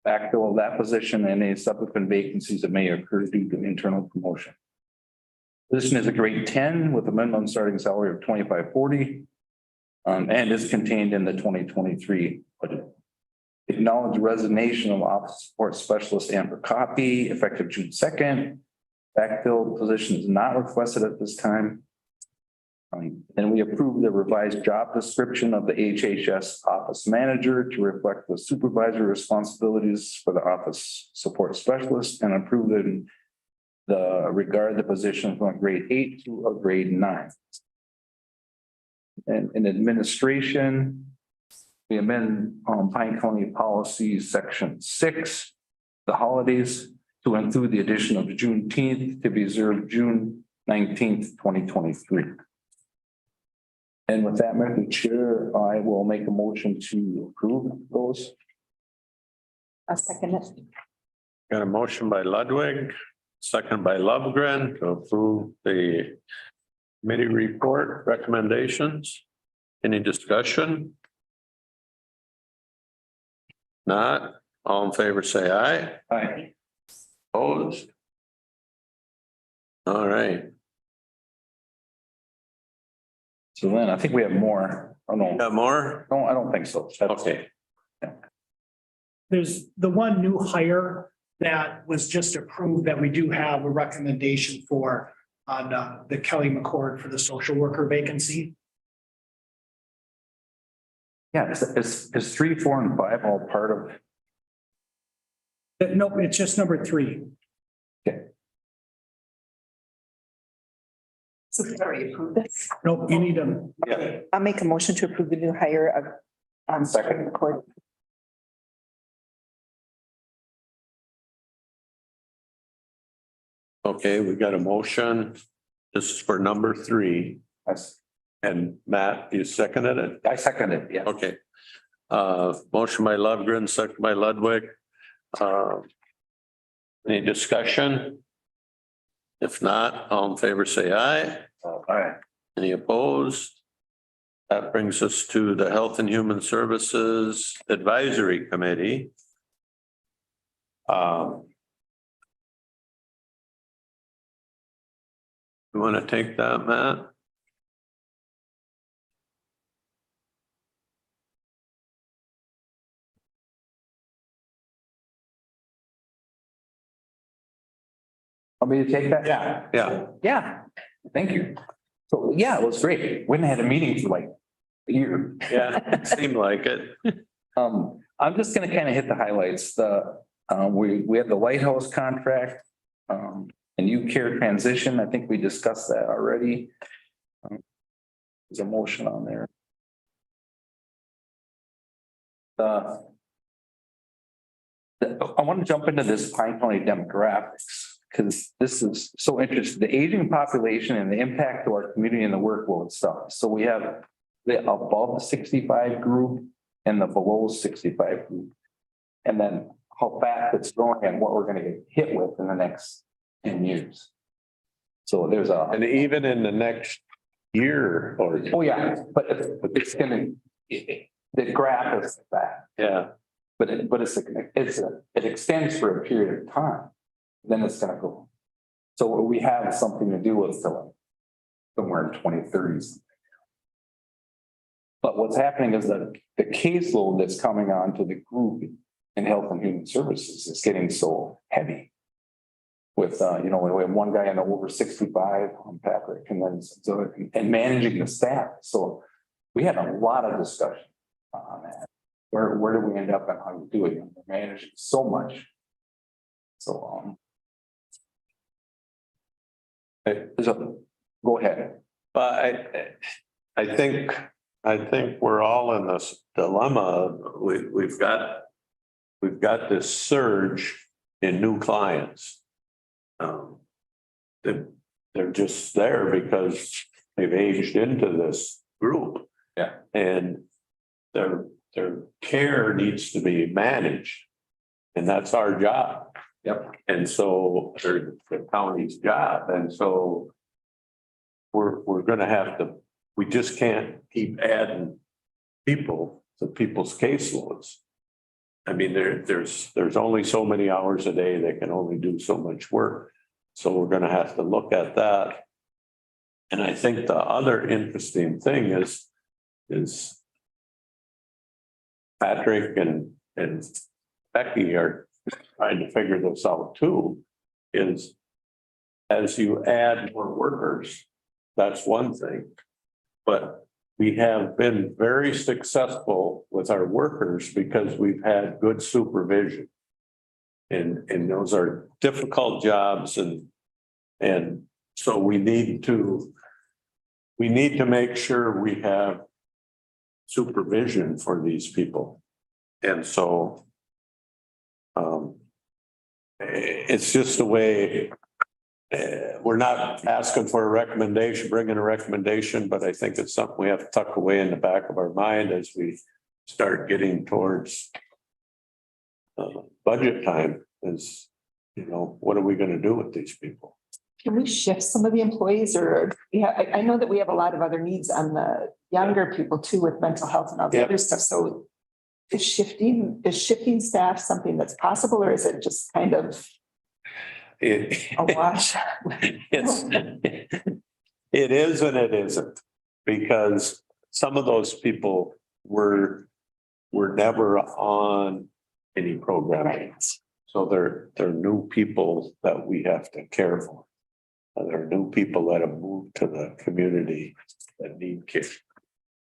Backfill of that position and any subsequent vacancies that may occur due to internal promotion. Position is a grade 10 with a minimum starting salary of $25.40. And is contained in the 2023 budget. Acknowledge resignation of office support specialist Amber Copy effective June 2nd. Backfill position is not requested at this time. And we approve the revised job description of the HHS office manager to reflect the supervisor responsibilities for the office support specialist, and approve the position from a grade 8 to a grade 9. And in administration, we amend Pine County Policy Section 6, the holidays, to include the addition of Juneteenth to be observed June 19th, 2023. And with that, Mr. Chair, I will make a motion to approve those. A second. Got a motion by Ludwig, second by Lovegren to approve the committee report recommendations. Any discussion? Not, all in favor, say aye. Aye. Opposed? All right, So then I think we have more. Oh, no, got more? no, I don't think so. That's- Okay, There's the one new hire that was just approved that we do have a recommendation for on the Kelly McCord for the social worker vacancy. Yeah, is 3, 4, and 5 all part of? Nope, it's just number 3. So we already approved this. Nope, you need them. yeah, I'll make a motion to approve the new hire of second record. okay, we got a motion. This is for number 3. Yes, And Matt, you seconded it? I second it, yeah. Okay. Motion by Lovegren, second by Ludwig. Any discussion? If not, all in favor, say aye. Aye. Any opposed? That brings us to the Health and Human Services Advisory Committee. You want to take that, Matt? Want me to take that? Yeah. Yeah, thank you. So, yeah, it was great. We hadn't had a meeting for like a year. Yeah, seemed like it. I'm just gonna kind of hit the highlights. We have the Lighthouse contract, and U-Care transition. I think we discussed that already. There's a motion on there. I want to jump into this Pine County demographics, because this is so interesting. The aging population and the impact to our community and the workload stuff. So we have the above 65 group and the below 65 group. And then how fast it's growing and what we're going to get hit with in the next 10 years. So there's And even in the next year or. oh yeah, but it's gonna, the graph is that, Yeah, but it extends for a period of time. Then it's gonna go. So we have something to do with till somewhere in 2030s. But what's happening is that the caseload that's coming on to the group in Health and Human Services is getting so heavy. With, we have one guy in the over 65 on Patrick, and then so, and managing the staff. So we had a lot of discussion on that. Where do we end up and how we do it? We're managing so much. So, go ahead. but I think we're all in this dilemma. We've got this surge in new clients. They're just there because they've aged into this group. Yeah. And their care needs to be managed. And that's our job. Yep. And so, or the county's job, and so we're gonna have to, we just can't keep adding people to people's caseloads. I mean, there's only so many hours a day, they can only do so much work. So we're gonna have to look at that. And I think the other interesting thing is Patrick and Becky are trying to figure this out too, is as you add more workers, that's one thing. But we have been very successful with our workers because we've had good supervision. And those are difficult jobs and so we need to make sure we have supervision for these people. And so it's just the way, we're not asking for a recommendation, bringing a recommendation, but I think it's something we have to tuck away in the back of our mind as we start getting towards budget time is, you know, what are we going to do with these people? Can we shift some of the employees or, yeah, I know that we have a lot of other needs on the younger people too with mental health and all the Yep. other stuff. So is shifting staff something that's possible or is it just kind of a wash? It is and it isn't, because some of those people were never on any program. Right. So they're new people that we have to care for. And they're new people that have moved to the community that need care.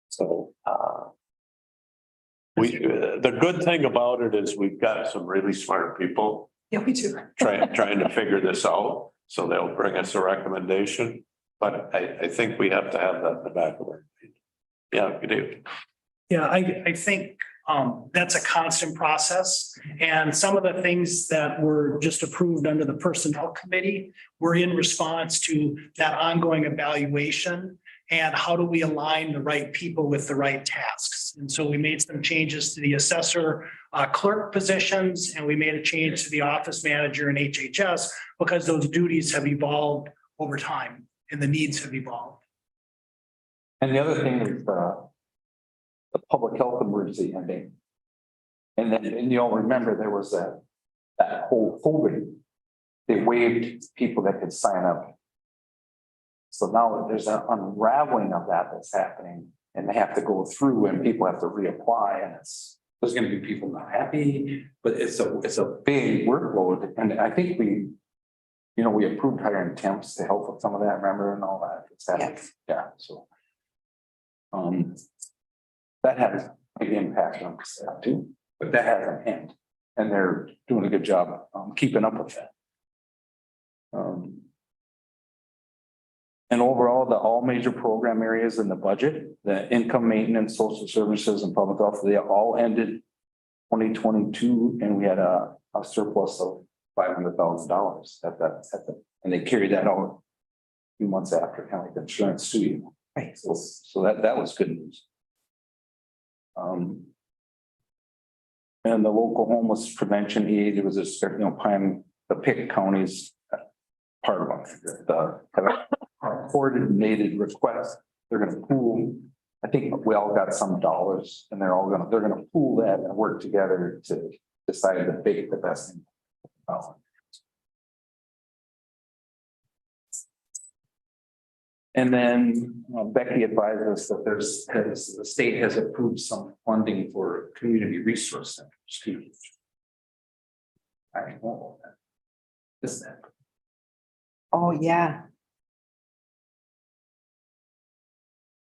So the good thing about it is we've got some really smart people Yeah, we do. trying to figure this out. So they'll bring us a recommendation, but I think we have to have that in the back of our mind. Yeah, we do. Yeah, I think that's a constant process. And some of the things that were just approved under the Personnel Committee were in response to that ongoing evaluation. And how do we align the right people with the right tasks? And so we made some changes to the assessor clerk positions, and we made a change to the office manager and HHS because those duties have evolved over time and the needs have evolved. And the other thing is the public health emergency ending. And then, and you'll remember there was that whole COVID, they waived people that could sign up. So now there's an unraveling of that that's happening and they have to go through and people have to reapply and there's going to be people not happy, but it's a big workload. And I think we approved hiring temps to help with some of that, remember, and all that. It's happening. Yeah, so. That has a big impact on staff too, but that has an end and they're doing a good job keeping up with that. And overall, all major program areas in the budget, the income maintenance, social services and public health, they all ended 2022 and we had a surplus of $500,000 and they carried that out a few months after, kind of like insurance too. Right. So that was good news. And the local homeless prevention aid, it was the Pitt counties part of it, the coordinated request. They're going to pool. I think we all got some dollars and they're going to pool that and work together to decide to pick the best thing. And then Becky advised us that the state has approved some funding for community resource centers. I don't know that. Is that? Oh, yeah.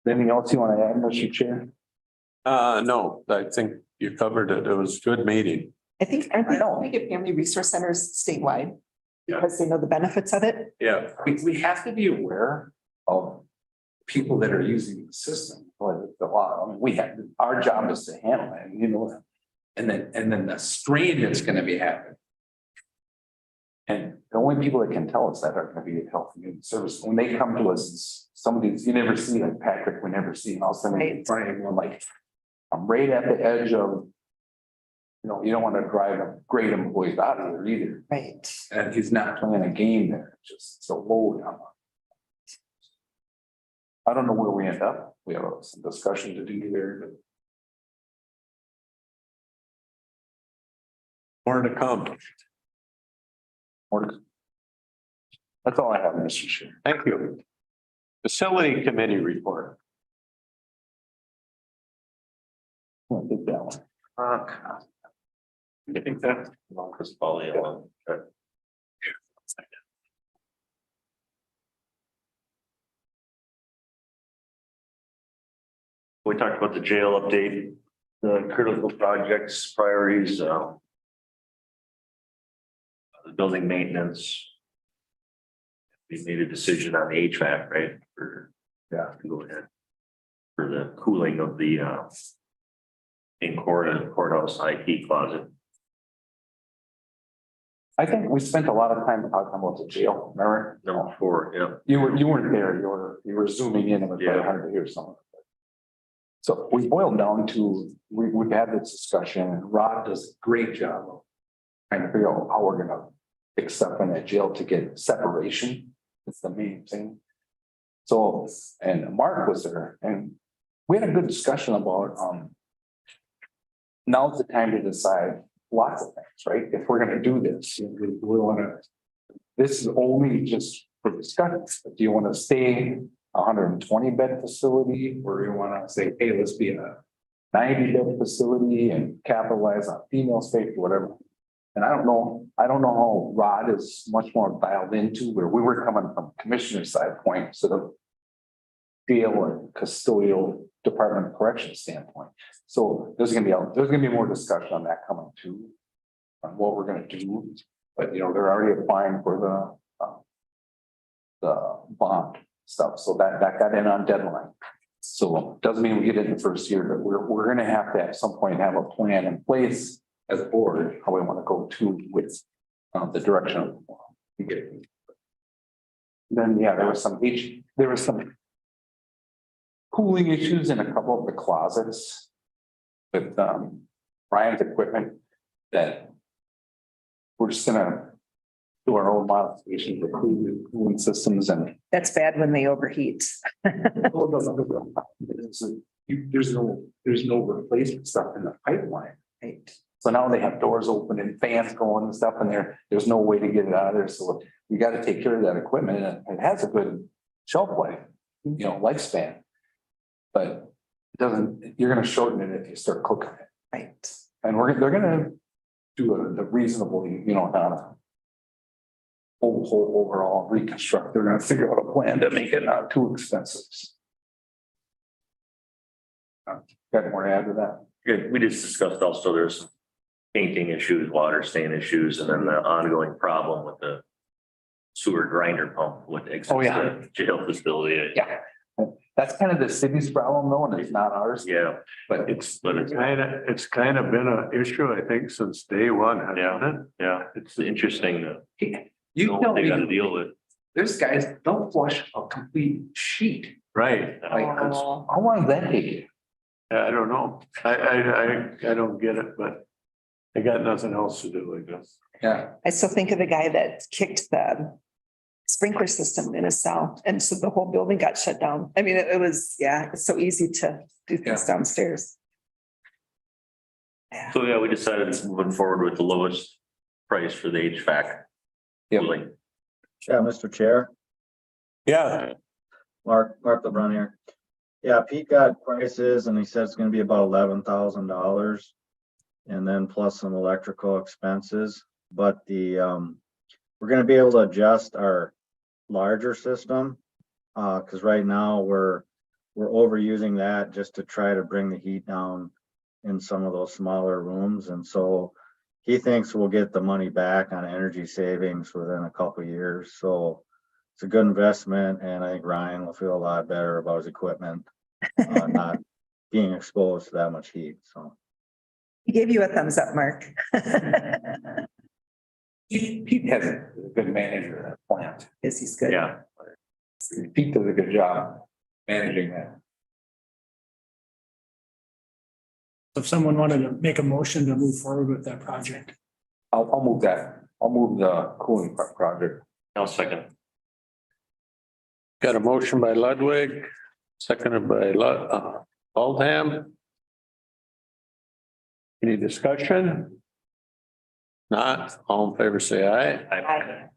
Anything else you want to add, Mr. Chair? No, I think you covered it. It was a good meeting. I think, we get family resource centers statewide Yeah. because they know the benefits of it. Yeah. We have to be aware of people that are using the system, or the law. I mean, our job is to handle it, and then the strain that's going to be happening. And the only people that can tell us that are gonna be Health and Human Service. When they come to us, some of these, you never see, like Patrick, we never see, and all of a sudden in front of everyone, like, I'm right at the edge of. You know, you don't want to drive a great employee out of there either. Right. And he's not playing a game there, just so low down. I don't know where we end up. We have some discussion to do there, but More to come. that's all I have, Mr. Chair. Thank you. Facility Committee report. I'll take that one. I think that. Chris Foley. We talked about the jail update, the critical projects, priorities, the building maintenance. We made a decision on the HVAC, right? To go ahead. For the cooling of the, in courthouse IT closet. I think we spent a lot of time talking about the jail, remember? Number 4, yeah. You weren't there, you were zooming in and it was very hard to hear something. So we boiled down to, we've had this discussion and Rod does a great job of trying to figure out how we're gonna fix stuff in that jail to get separation. It's the main thing. So, and Mark was there and we had a good discussion about, now's the time to decide lots of things, right? If we're gonna do this, we wanna, this is only just for discussion. Do you wanna stay 120 bed facility, or you wanna say, hey, let's be a 90 bed facility and capitalize on female safety, whatever. And I don't know how Rod is much more dialed into where we were coming from commissioner side point, sort of jail and custodial Department of Corrections standpoint. So there's gonna be more discussion on that coming too, on what we're gonna do. But you know, they're already applying for the bond stuff, so that got in on deadline. So doesn't mean we get it in the first year, but we're gonna have to at some point have a plan in place as a board, how we want to go to with the direction of we get it. Then, yeah, there was some cooling issues in a couple of the closets with Brian's equipment that we're just gonna do our own modifications for cooling systems and. That's bad when they overheat. There's no replacement stuff in the pipeline. Right. So now they have doors open and fans going and stuff in there. There's no way to get it out of there. So we got to take care of that equipment and it has a good shelf life, you know, lifespan. But it doesn't, you're going to shorten it if you start cooking it. Right. And they're going to do the reasonably, you know, not a whole overall reconstruct. They're going to figure out a plan to make it not too expensive. Got more to add to that? Good. We just discussed also there's some painting issues, water stain issues, and then the ongoing problem with the sewer grinder pump with exits the jail facility. Yeah. That's kind of the city's problem though, and it's not ours. Yeah, But It's kind of been an issue, I think, since day one, hasn't it? yeah, it's interesting to you know tell what they me, gotta deal with. there's guys don't flush a complete sheet. Right. Like, how long does that take you? I don't know. I don't get it, but I got nothing else to do, I guess. Yeah. I still think of the guy that kicked the sprinkler system in his cell, and so the whole building got shut down. I mean, it was, it's so easy to do things downstairs. Yeah. So yeah, we decided moving forward with the lowest price for the HVAC. Cooling. Yeah, Mr. Chair, Yeah, Mark LeBrun here. Yeah, Pete got prices and he said it's gonna be about $11,000. And then plus some electrical expenses, but we're gonna be able to adjust our larger system. Cause right now we're overusing that just to try to bring the heat down in some of those smaller rooms. And so he thinks we'll get the money back on energy savings within a couple of years. So it's a good investment, and I think Ryan will feel a lot better about his equipment, not being exposed to that much heat, so. He gave you a thumbs up, Mark. Pete has good manager of that plant. Yes, he's good. Yeah. Pete does a good job managing that. If someone wanted to make a motion to move forward with that project. I'll move that. I'll move the cooling project. I'll second. Got a motion by Ludwig, seconded by Oldham. Any discussion? Not, all in favor, say aye.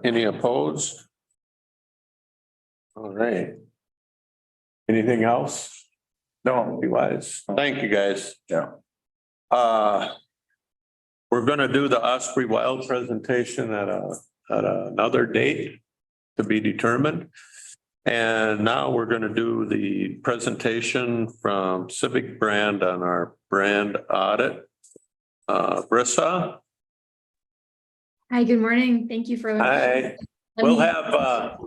Any opposed? All right. Anything else? No, be wise. Thank you, guys. Yeah. We're gonna do the Osprey Wild presentation at another date to be determined. And now we're gonna do the presentation from Civic Brand on our brand audit. Brissa? Hi, good morning. Thank you for. Hi. We'll have,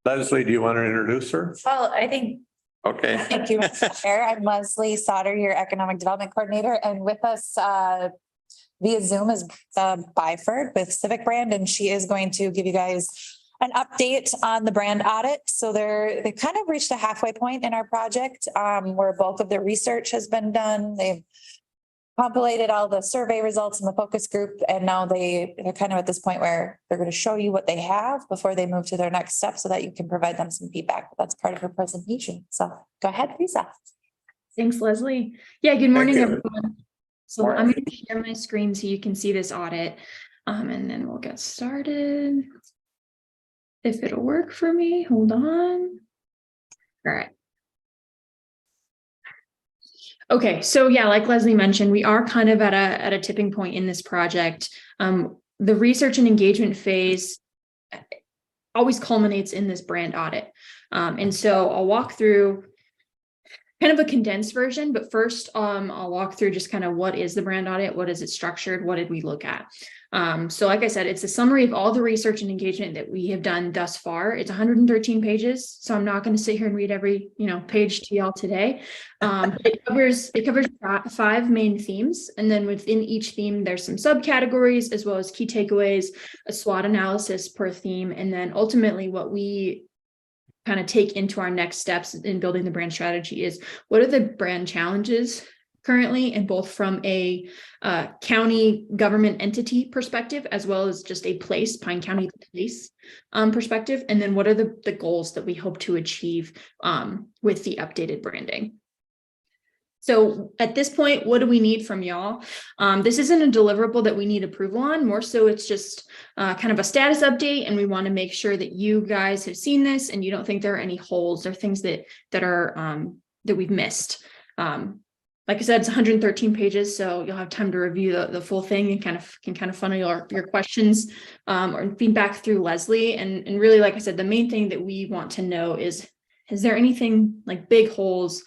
Leslie, do you want to introduce her? Well, I think, Okay. thank you, Mr. Chair. I'm Leslie Sauter, your Economic Development Coordinator, and with us via Zoom is Byford with Civic Brand, and she is going to give you guys an update on the brand audit. So they kind of reached a halfway point in our project where bulk of the research has been done. They've compilated all the survey results in the focus group, and now they're kind of at this point where they're going to show you what they have before they move to their next step so that you can provide them some feedback. That's part of her presentation. So go ahead, Lisa. Thanks, Leslie. Yeah, good morning, Thank you. everyone. So I'm going to share my screen so you can see this audit, and then we'll get started. If it'll work for me, hold on. All right. Okay, so yeah, like Leslie mentioned, we are kind of at a tipping point in this project. The research and engagement phase always culminates in this brand audit. And so I'll walk through kind of a condensed version, but first I'll walk through just kind of what is the brand audit, what is it structured, what did we look at? So like I said, it's a summary of all the research and engagement that we have done thus far. It's 113 pages, so I'm not going to sit here and read every page to y'all today. It covers 5 main themes, and then within each theme there's some subcategories as well as key takeaways, a SWOT analysis per theme, and then ultimately what we kind of take into our next steps in building the brand strategy is what are the brand challenges currently, and both from a county government entity perspective, as well as just a place, Pine County Police perspective. And then what are the goals that we hope to achieve with the updated branding. So at this point, what do we need from y'all? This isn't a deliverable that we need approval on, more so it's just kind of a status update, and we want to make sure that you guys have seen this and you don't think there are any holes or things that are that we've missed. Like I said, it's 113 pages, so you'll have time to review the full thing and kind of funnel your questions or feedback through Leslie. And really, like I said, the main thing that we want to know is there anything like big holes,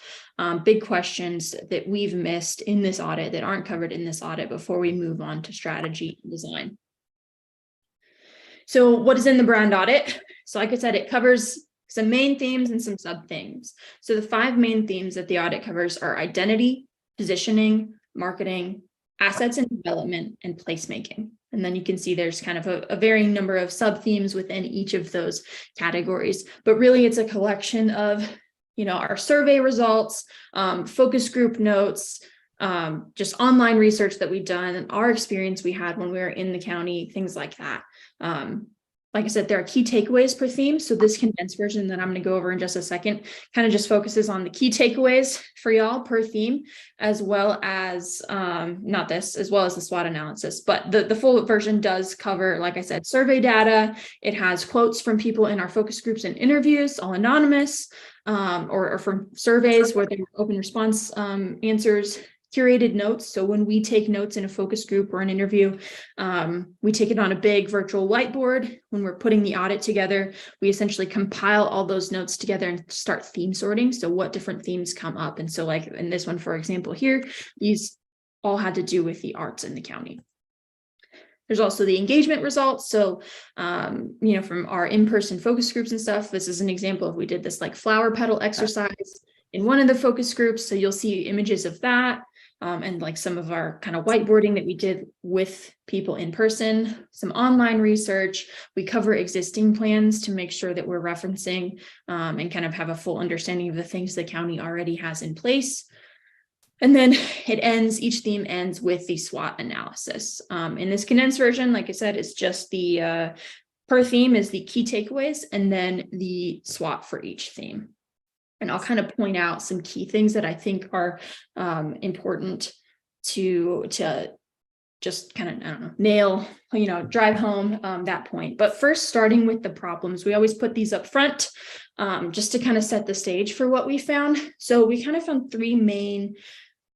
big questions that we've missed in this audit that aren't covered in this audit before we move on to strategy and design. So what is in the brand audit? So like I said, it covers some main themes and some sub themes. So the 5 main themes that the audit covers are identity, positioning, marketing, assets and development, and placemaking. And then you can see there's kind of a varying number of sub themes within each of those categories. But really it's a collection of, our survey results, focus group notes, just online research that we've done, and our experience we had when we were in the county, things like that. Like I said, there are key takeaways per theme. So this condensed version that I'm going to go over in just a second kind of just focuses on the key takeaways for y'all per theme, as well as as well as the SWOT analysis. But the full version does cover, like I said, survey data. It has quotes from people in our focus groups and interviews, all anonymous, or from surveys where they were open response answers. Curated notes. So when we take notes in a focus group or an interview, we take it on a big virtual whiteboard. When we're putting the audit together, we essentially compile all those notes together and start theme sorting. So what different themes come up. And so like in this one, for example, here, these all had to do with the arts in the county. There's also the engagement results. So, from our in-person focus groups and stuff, this is an example of we did this like flower petal exercise in one of the focus groups. So you'll see images of that. and like some of our kind of whiteboarding that we did with people in person, some online research. We cover existing plans to make sure that we're referencing and kind of have a full understanding of the things the county already has in place. And then each theme ends with the SWOT analysis. In this condensed version, like I said, it's just the per theme is the key takeaways and then the SWOT for each theme. And I'll kind of point out some key things that I think are important to just kind of, I don't know, nail, drive home that point. But first, starting with the problems, we always put these up front just to kind of set the stage for what we found. So we kind of found three main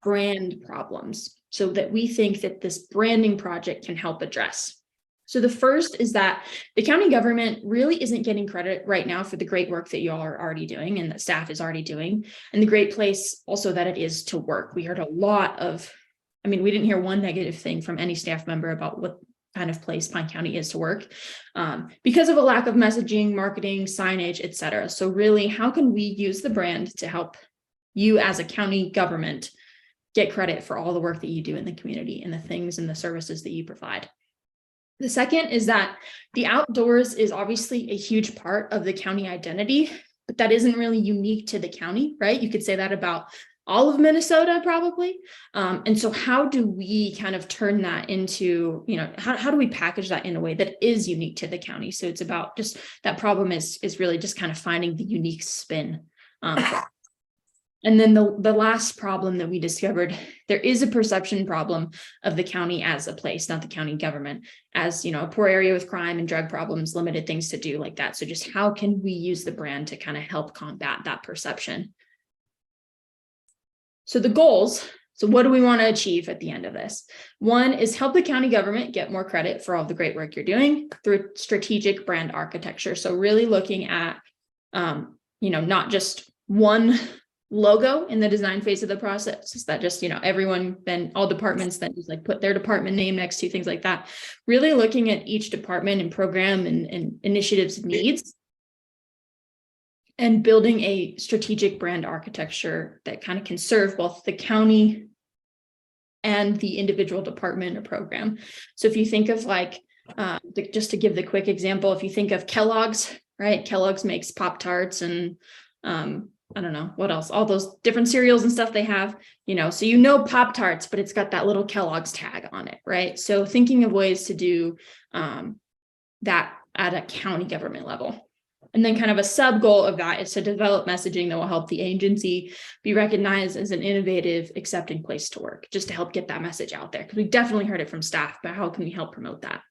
brand problems so that we think that this branding project can help address. So the first is that the county government really isn't getting credit right now for the great work that y'all are already doing and that staff is already doing, and the great place also that it is to work. We heard a lot of, we didn't hear one negative thing from any staff member about what kind of place Pine County is to work because of a lack of messaging, marketing, signage, et cetera. So really, how can we use the brand to help you as a county government get credit for all the work that you do in the community and the things and the services that you provide? The second is that the outdoors is obviously a huge part of the county identity, but that isn't really unique to the county, right? You could say that about all of Minnesota probably. And so how do we kind of turn that into, how do we package that in a way that is unique to the county? So it's about just that problem is really just kind of finding the unique spin. And then the last problem that we discovered, there is a perception problem of the county as a place, not the county government, as a poor area with crime and drug problems, limited things to do like that. So just how can we use the brand to kind of help combat that perception? So the goals, so what do we want to achieve at the end of this? One is help the county government get more credit for all the great work you're doing through strategic brand architecture. So really looking at, not just one logo in the design phase of the process, is that just, everyone, then all departments then just like put their department name next to things like that. Really looking at each department and program and initiatives needs and building a strategic brand architecture that kind of can serve both the county and the individual department or program. So if you think of like, just to give the quick example, if you think of Kellogg's, right? Kellogg's makes Pop-Tarts and I don't know what else, all those different cereals and stuff they have, so Pop-Tarts, but it's got that little Kellogg's tag on it, right? So thinking of ways to do that at a county government level. And then kind of a sub goal of that is to develop messaging that will help the agency be recognized as an innovative, accepting place to work, just to help get that message out there. Because we definitely heard it from staff, but how can we help promote that?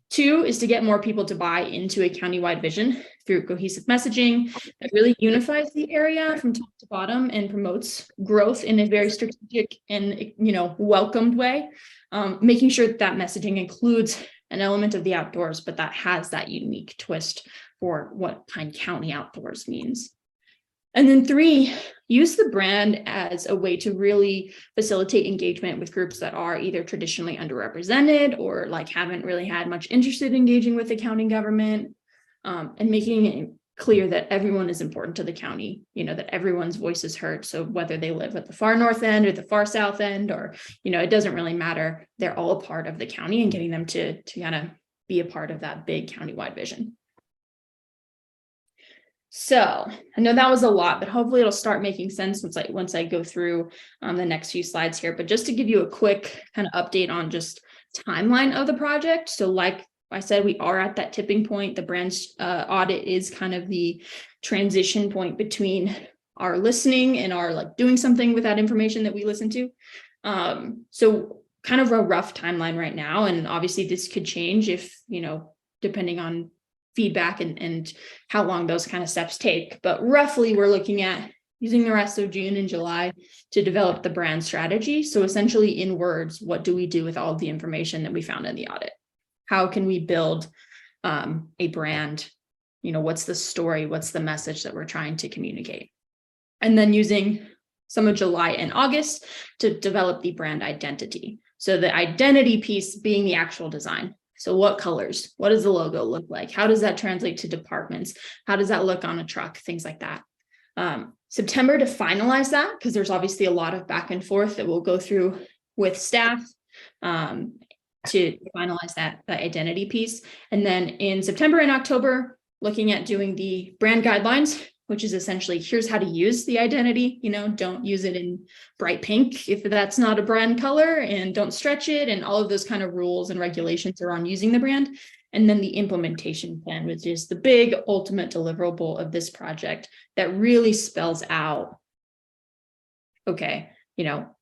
2 is to get more people to buy into a countywide vision through cohesive messaging that really unifies the area from top to bottom and promotes growth in a very strategic and, welcomed way. Making sure that messaging includes an element of the outdoors, but that has that unique twist for what Pine County outdoors means. And then 3, use the brand as a way to really facilitate engagement with groups that are either traditionally underrepresented or like haven't really had much interest in engaging with the county government, and making it clear that everyone is important to the county, that everyone's voice is heard. So whether they live at the far north end or the far south end, or, it doesn't really matter. They're all a part of the county, and getting them to kind of be a part of that big countywide vision. So I know that was a lot, but hopefully it'll start making sense once I go through the next few slides here. But just to give you a quick kind of update on just timeline of the project. So like I said, we are at that tipping point. The brand audit is kind of the transition point between our listening and our like doing something with that information that we listen to. So kind of a rough timeline right now. And obviously this could change if, depending on feedback and how long those kind of steps take. But roughly we're looking at using the rest of June and July to develop the brand strategy. So essentially in words, what do we do with all of the information that we found in the audit? How can we build a brand? What's the story? What's the message that we're trying to communicate? And then using some of July and August to develop the brand identity. So the identity piece being the actual design. So what colors? What does the logo look like? How does that translate to departments? How does that look on a truck? Things like that. September to finalize that, because there's obviously a lot of back and forth that we'll go through with staff to finalize that identity piece. And then in September and October, looking at doing the brand guidelines, which is essentially here's how to use the identity. Don't use it in bright pink if that's not a brand color, and don't stretch it, and all of those kind of rules and regulations around using the brand. And then the implementation plan, which is the big ultimate deliverable of this project that really spells out, okay,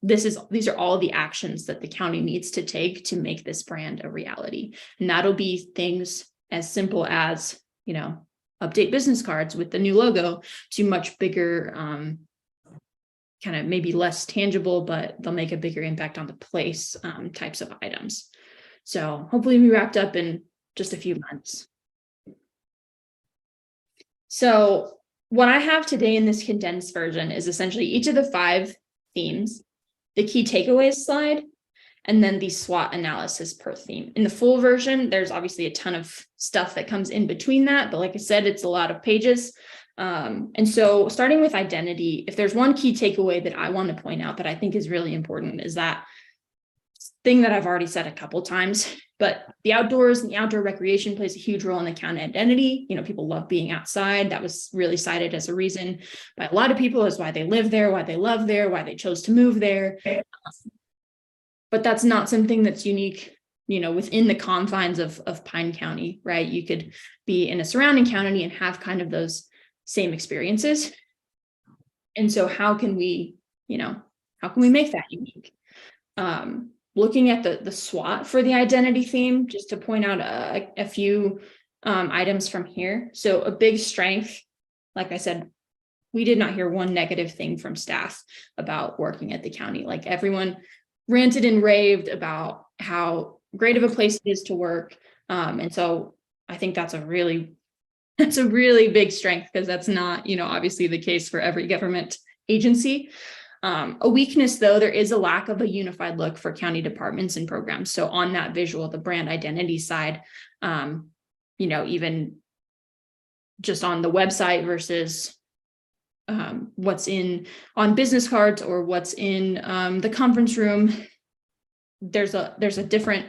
these are all the actions that the county needs to take to make this brand a reality. And that'll be things as simple as, update business cards with the new logo, to much bigger, kind of maybe less tangible, but they'll make a bigger impact on the place types of items. So hopefully we wrapped up in just a few months. So what I have today in this condensed version is essentially each of the 5 themes, the key takeaways slide, and then the SWOT analysis per theme. In the full version, there's obviously a ton of stuff that comes in between that, but like I said, it's a lot of pages. And so starting with identity, if there's one key takeaway that I want to point out that I think is really important, is that thing that I've already said a couple times, but the outdoors and the outdoor recreation plays a huge role in the county identity. People love being outside. That was really cited as a reason by a lot of people as why they live there, why they love there, why they chose to move there. But that's not something that's unique, within the confines of Pine County, right? You could be in a surrounding county and have kind of those same experiences. And so how can we make that unique? Looking at the SWOT for the identity theme, just to point out a few items from here. So a big strength, like I said, we did not hear one negative thing from staff about working at the county. Like, everyone ranted and raved about how great of a place it is to work. And so I think that's a really big strength, because that's not, obviously the case for every government agency. A weakness, though, there is a lack of a unified look for county departments and programs. So on that visual, the brand identity side, even just on the website versus what's on business cards or what's in the conference room, there's a different,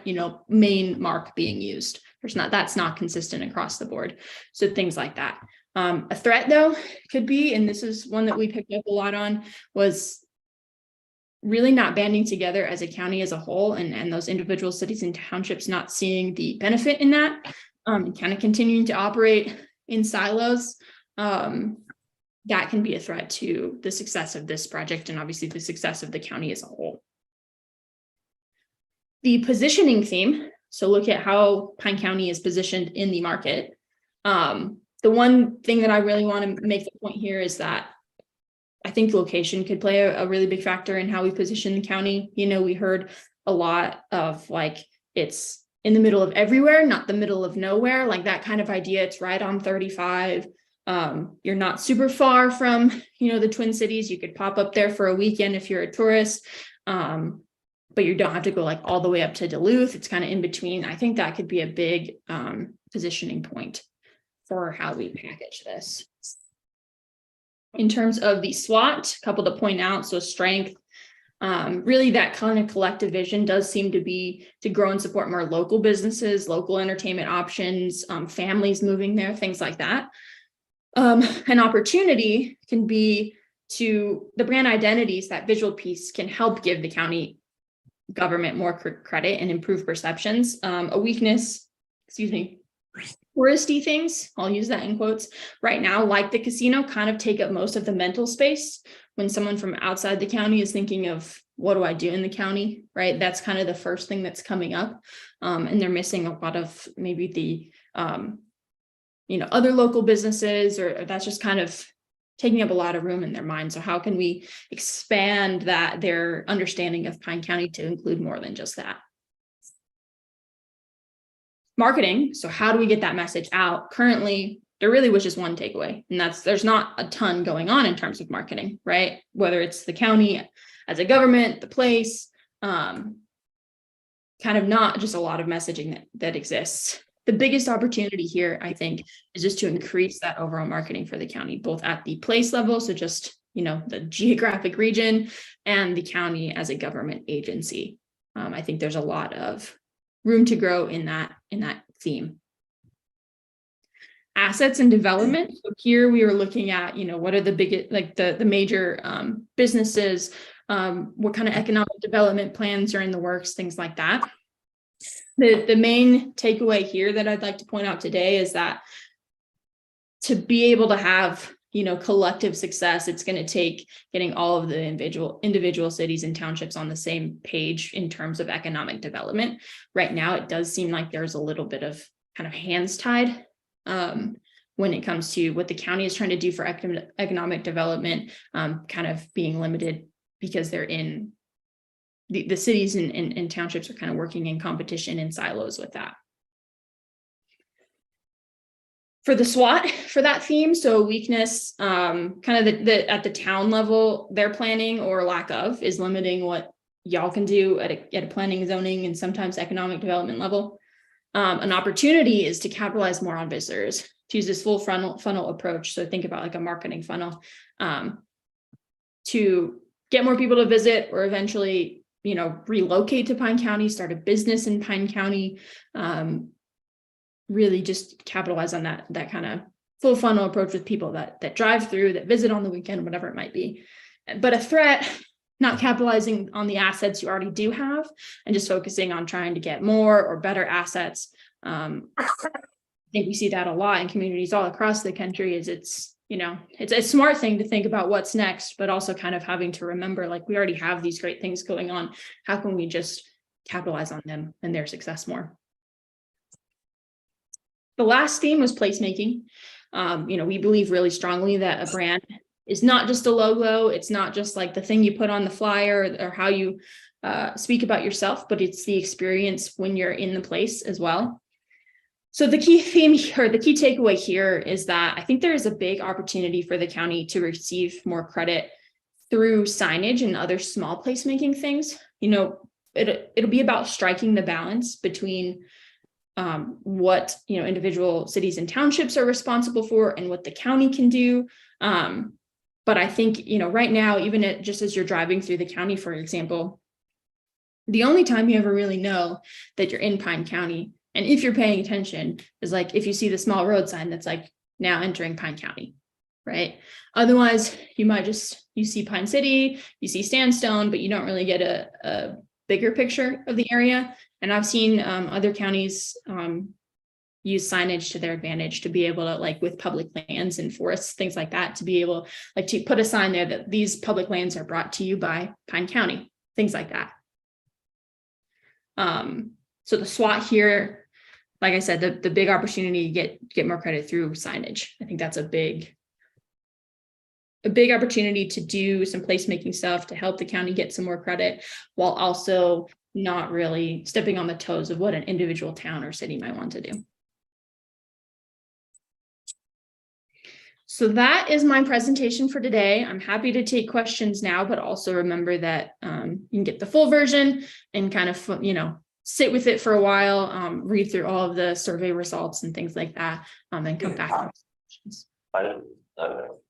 main mark being used. That's not consistent across the board. So things like that. A threat, though, could be, and this is one that we picked up a lot on, was really not banding together as a county as a whole, and those individual cities and townships not seeing the benefit in that, and kind of continuing to operate in silos. That can be a threat to the success of this project, and obviously the success of the county as a whole. The positioning theme, so look at how Pine County is positioned in the market. The one thing that I really want to make the point here is that I think location could play a really big factor in how we position the county. We heard a lot of it's in the middle of everywhere, not the middle of nowhere, like that kind of idea. It's right on 35. You're not super far from, the Twin Cities. You could pop up there for a weekend if you're a tourist, but you don't have to go all the way up to Duluth. It's kind of in between. I think that could be a big positioning point for how we package this. In terms of the SWOT, a couple to point out. So strength, really that kind of collective vision does seem to be to grow and support more local businesses, local entertainment options, families moving there, things like that. An opportunity can be to the brand identities. That visual piece can help give the county government more credit and improve perceptions. A weakness, touristy things, I'll use that in quotes, right now, like the casino, kind of take up most of the mental space when someone from outside the county is thinking of, what do I do in the county, right? That's kind of the first thing that's coming up. And they're missing a lot of maybe the, other local businesses, or that's just kind of taking up a lot of room in their mind. So how can we expand their understanding of Pine County to include more than just that? Marketing. So how do we get that message out? Currently, there really was just one takeaway, and there's not a ton going on in terms of marketing, right? Whether it's the county as a government, the place, kind of not just a lot of messaging that exists. the biggest opportunity here, I think, is just to increase that overall marketing for the county, both at the place level, so just, you know, the geographic region, and the county as a government agency. I think there's a lot of room to grow in that theme. Assets and development. So here we are looking at, you know, what are the biggest, like the major businesses, what kind of economic development plans are in the works, things like that. The main takeaway here that I'd like to point out today is that to be able to have, you know, collective success, it's going to take getting all of the individual cities and townships on the same page in terms of economic development. Right now, it does seem like there's a little bit of kind of hands tied when it comes to what the county is trying to do for economic development, kind of being limited because they're in the cities and townships are kind of working in competition in silos with that. For the SWOT for that theme, so weakness, kind of at the town level, their planning or lack of is limiting what y'all can do at a planning, zoning, and sometimes economic development level. An opportunity is to capitalize more on visitors, to use this full funnel approach. So think about like a marketing funnel, to get more people to visit or eventually, you know, relocate to Pine County, start a business in Pine County, really just capitalize on that kind of full funnel approach with people that drive through, that visit on the weekend, whatever it might be. But a threat, not capitalizing on the assets you already do have and just focusing on trying to get more or better assets. I think we see that a lot in communities all across the country. It's a smart thing to think about what's next, but also kind of having to remember, like, we already have these great things going on. How can we just capitalize on them and their success more? The last theme was placemaking. We believe really strongly that a brand is not just a logo. It's not just like the thing you put on the flyer or how you speak about yourself, but it's the experience when you're in the place as well. So the key theme or the key takeaway here is that I think there is a big opportunity for the county to receive more credit through signage and other small placemaking things. It'll be about striking the balance between what individual cities and townships are responsible for and what the county can do. But I think right now, even just as you're driving through the county, for example, the only time you ever really know that you're in Pine County, and if you're paying attention, is like if you see the small road sign that's like now entering Pine County, right? Otherwise, you see Pine City, you see Sandstone, but you don't really get a bigger picture of the area. And I've seen other counties use signage to their advantage to be able to, like with public lands and forests, things like that, to be able to put a sign there that these public lands are brought to you by Pine County, things like that. So the SWOT here, like I said, the big opportunity to get more credit through signage. I think that's a big opportunity to do some placemaking stuff to help the county get some more credit, while also not really stepping on the toes of what an individual town or city might want to do. So that is my presentation for today. I'm happy to take questions now, but also remember that you can get the full version and kind of, sit with it for a while, read through all of the survey results and things like that, and come back.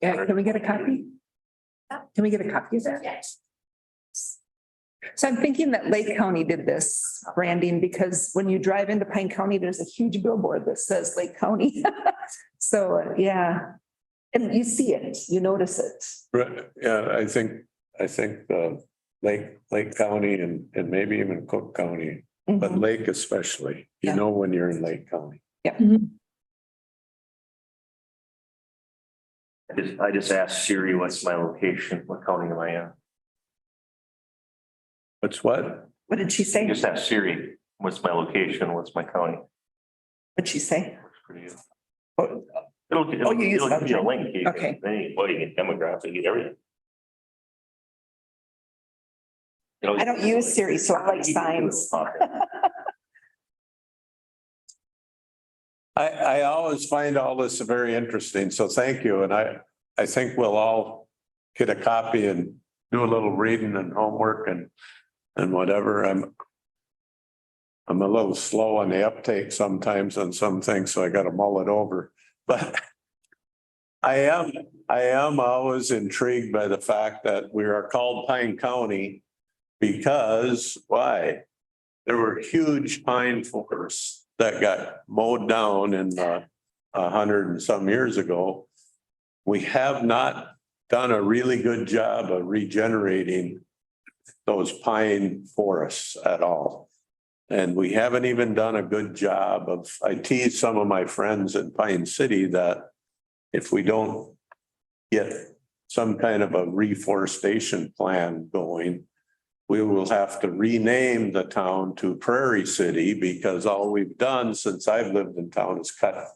Yeah, can we get a copy? Can we get a copy of that? Yes. So I'm thinking that Lake County did this branding because when you drive into Pine County, there's a huge billboard that says Lake County. So, yeah. And you see it, you notice it. Right, yeah, I think Lake County and maybe even Cook County, but Lake especially, Yeah. when you're in Lake County. Yeah. I just asked Siri, what's my location? What county am I in? What's what? What did she say? Just ask Siri, what's my location? What's my county? What'd she say? It'll give you a link. You Okay. You get demographic, you get everything. I don't use Siri, so I like signs. I always find all this very interesting, so thank you. And I think we'll all get a copy and do a little reading and homework and whatever. I'm a little slow on the uptake sometimes on some things, so I gotta mull it over. But I am always intrigued by the fact that we are called Pine County because why? There were huge pine forests that got mowed down in 100 and some years ago. We have not done a really good job of regenerating those pine forests at all. And we haven't even done a good job of, I tease some of my friends in Pine City that if we don't get some kind of a reforestation plan going, we will have to rename the town to Prairie City because all we've done since I've lived in town is cut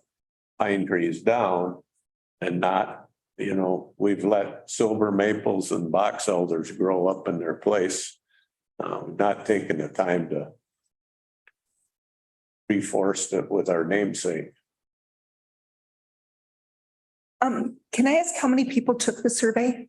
pine trees down and not, we've let silver maples and box elders grow up in their place. Not taking the time to reforest it with our namesake. Can I ask how many people took the survey?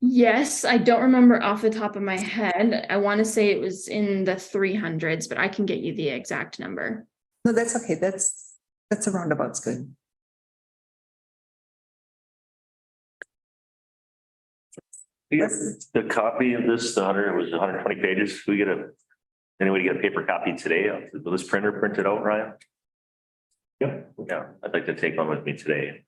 Yes, I don't remember off the top of my head. I want to say it was in the 300s, but I can get you the exact number. No, that's okay. That's a roundabout's good. The copy of this, the 120 pages. Anybody get a paper copy today? Will this printer print it out, Ryan? Yep. Yeah, I'd like to take one with me today.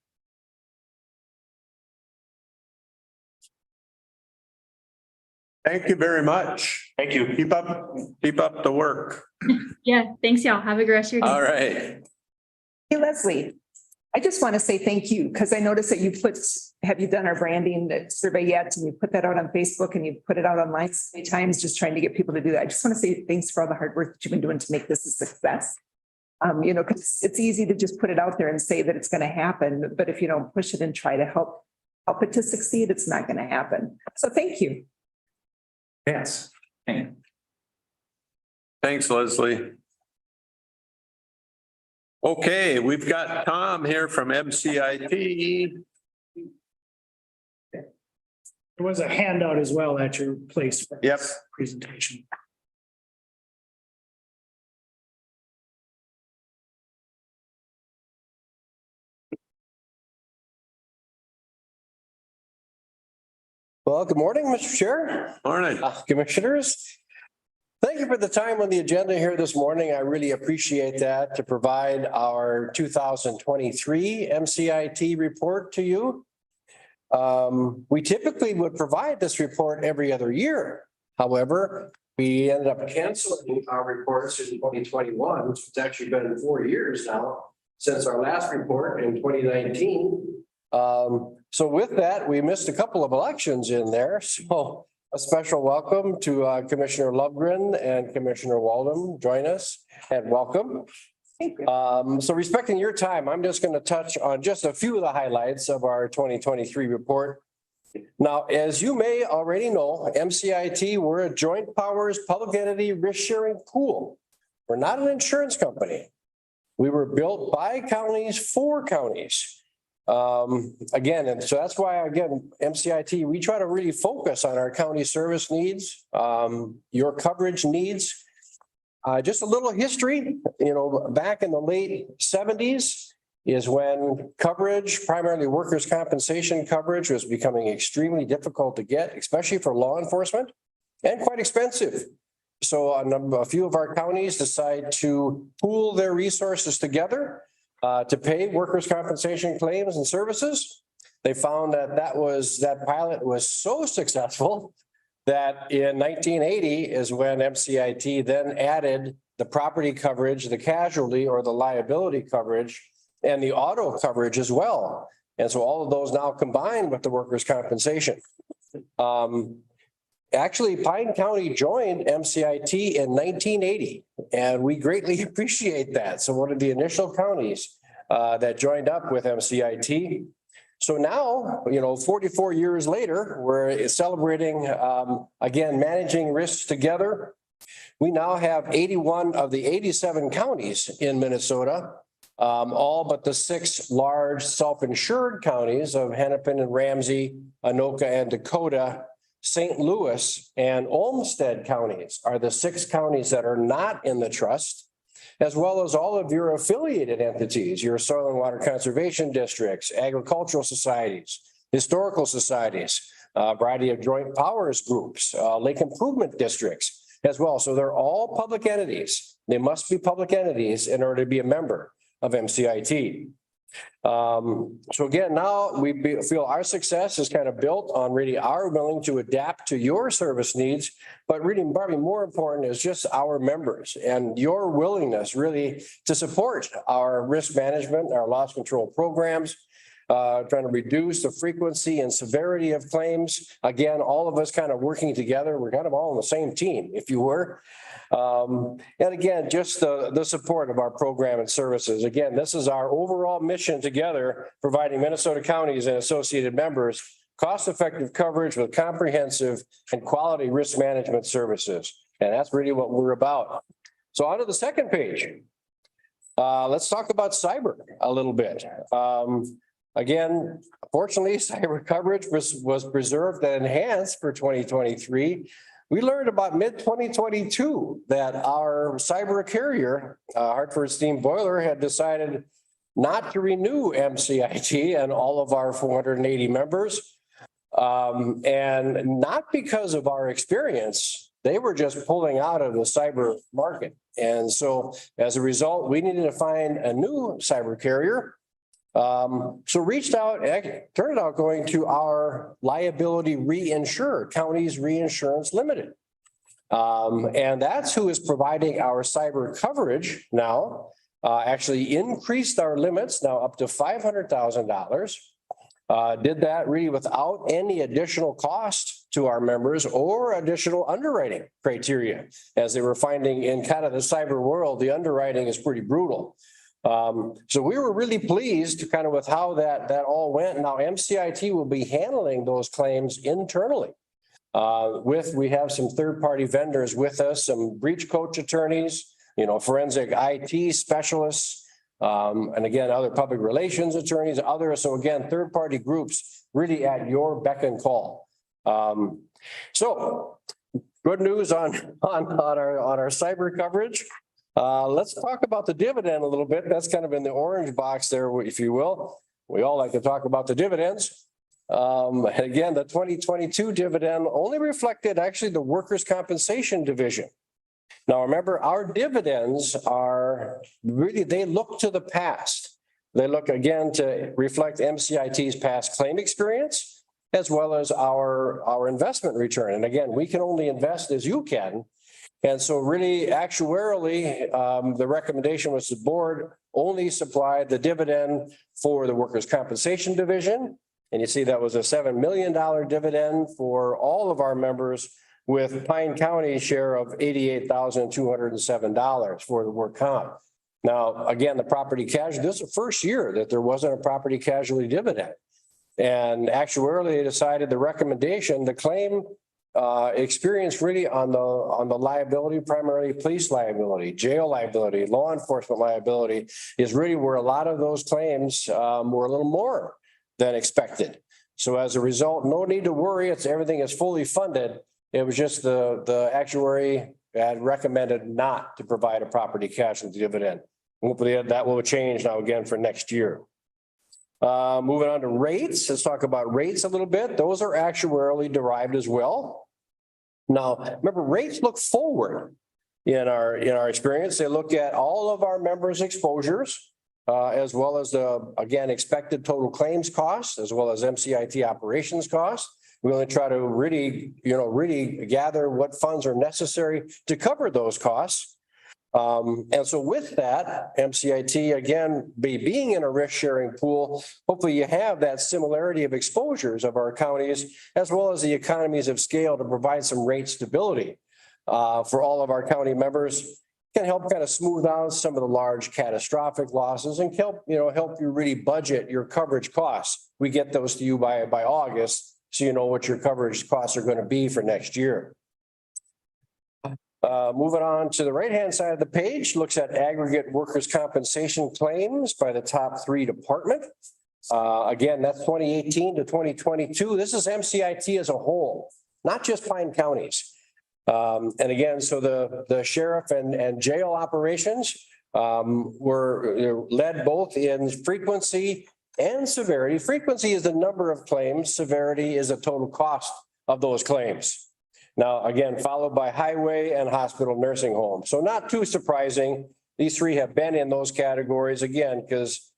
Thank you very much. Thank you. Keep up the work. Yeah, thanks y'all. Have a good rest of your day. All right. Hey, Leslie, I just want to say thank you because I noticed that have you done our branding survey yet? And you put that out on Facebook and you put it out online so many times, just trying to get people to do that. I just want to say thanks for all the hard work that you've been doing to make this a success. Because it's easy to just put it out there and say that it's going to happen, but if you don't push it and try to help it to succeed, it's not going to happen. So thank you. Yes. Thanks, Leslie. Okay, we've got Tom here from MCIT. There was a handout as well at your place. For Yep. this presentation. Well, good morning, Mr. Chair. Morning. Commissioners. Thank you for the time on the agenda here this morning. I really appreciate that to provide our 2023 MCIT report to you. We typically would provide this report every other year. However, we ended up canceling our reports in 2021, which has actually been 4 years now since our last report in 2019. So with that, we missed a couple of elections in there. So a special welcome to Commissioner Lovgren and Commissioner Waldem. Join us and welcome. So respecting your time, I'm just going to touch on just a few of the highlights of our 2023 report. Now, as you may already know, MCIT, we're a joint powers public entity risk sharing pool. We're not an insurance company. We were built by counties for counties. Again, and so that's why, again, MCIT, we try to really focus on our county service needs, your coverage needs. Just a little history, back in the late 70s is when coverage, primarily workers' compensation coverage, was becoming extremely difficult to get, especially for law enforcement, and quite expensive. So a few of our counties decide to pool their resources together to pay workers' compensation claims and services. They found that pilot was so successful that in 1980 is when MCIT then added the property coverage, the casualty or the liability coverage, and the auto coverage as well. And so all of those now combined with the workers' compensation. Actually, Pine County joined MCIT in 1980, and we greatly appreciate that. So one of the initial counties that joined up with MCIT. So now, 44 years later, we're celebrating, again, managing risks together. We now have 81 of the 87 counties in Minnesota, all but the 6 large self-insured counties of Hennepin and Ramsey, Anoka and Dakota St. Louis, and Olmsted counties are the 6 counties that are not in the trust, as well as all of your affiliated entities, your soil and water conservation districts, agricultural societies, historical societies, a variety of joint powers groups, lake improvement districts as well. So they're all public entities. They must be public entities in order to be a member of MCIT. So again, now feel our success is kind of built on really our willing to adapt to your service needs, but really probably more important is just our members and your willingness really to support our risk management, our loss control programs, trying to reduce the frequency and severity of claims. Again, all of us kind of working together. We're kind of all on the same team, if you were. And again, just the support of our program and services. Again, this is our overall mission together, providing Minnesota counties and associated members cost-effective coverage with comprehensive and quality risk management services. And that's really what we're about. So on to the second page. Let's talk about cyber a little bit. Again, fortunately, cyber coverage was preserved and enhanced for 2023. We learned about mid-2022 that our cyber carrier, Hartford Steam Boiler, had decided not to renew MCIT and all of our 480 members. And not because of our experience, they were just pulling out of the cyber market. And so as a result, we needed to find a new cyber carrier. So reached out, turned out going to our liability reinsurer, Counties Reinsurance Limited. And that's who is providing our cyber coverage now, actually increased our limits now up to $500,000. Did that really without any additional cost to our members or additional underwriting criteria. As they were finding in kind of the cyber world, the underwriting is pretty brutal. So we were really pleased kind of with how that all went. Now MCIT will be handling those claims internally. We have some third-party vendors with us, some breach coach attorneys, forensic IT specialists, and again, other public relations attorneys, others. So again, third-party groups really at your beck and call. So good news on our cyber coverage. Let's talk about the dividend a little bit. That's kind of in the orange box there, if you will. We all like to talk about the dividends. Again, the 2022 dividend only reflected actually the workers' compensation division. Now, remember, our dividends are really, they look to the past. They look again to reflect MCIT's past claim experience, as well as our investment return. And again, we can only invest as you can. And so really actuarially, the recommendation was the board only supplied the dividend for the workers' compensation division. And you see that was a $7 million dividend for all of our members, with Pine County's share of $88,207 for the work comp. Now, again, the property casualty, this is the first year that there wasn't a property casualty dividend. And actuarially, they decided the recommendation, the claim experience really on the liability, primarily police liability, jail liability, law enforcement liability, is really where a lot of those claims were a little more than expected. So as a result, no need to worry. Everything is fully funded. It was just the actuary had recommended not to provide a property casualty dividend. Hopefully that will change now again for next year. Moving on to rates. Let's talk about rates a little bit. Those are actuarially derived as well. Now, remember, rates look forward in our experience. They look at all of our members' exposures, as well as the, again, expected total claims costs, as well as MCIT operations costs. We only try to really gather what funds are necessary to cover those costs. And so with that, MCIT, again, being in a risk sharing pool, hopefully you have that similarity of exposures of our counties, as well as the economies of scale to provide some rate stability for all of our county members. Can help kind of smooth out some of the large catastrophic losses and help you really budget your coverage costs. We get those to you by August, so you know what your coverage costs are going to be for next year. Moving on to the right-hand side of the page, looks at aggregate workers' compensation claims by the top 3 departments. Again, that's 2018 to 2022. This is MCIT as a whole. not just Pine counties. And again, so the sheriff and jail operations were led both in frequency and severity. Frequency is the number of claims. Severity is the total cost of those claims. Now, again, followed by highway and hospital nursing home. So not too surprising. These three have been in those categories again, because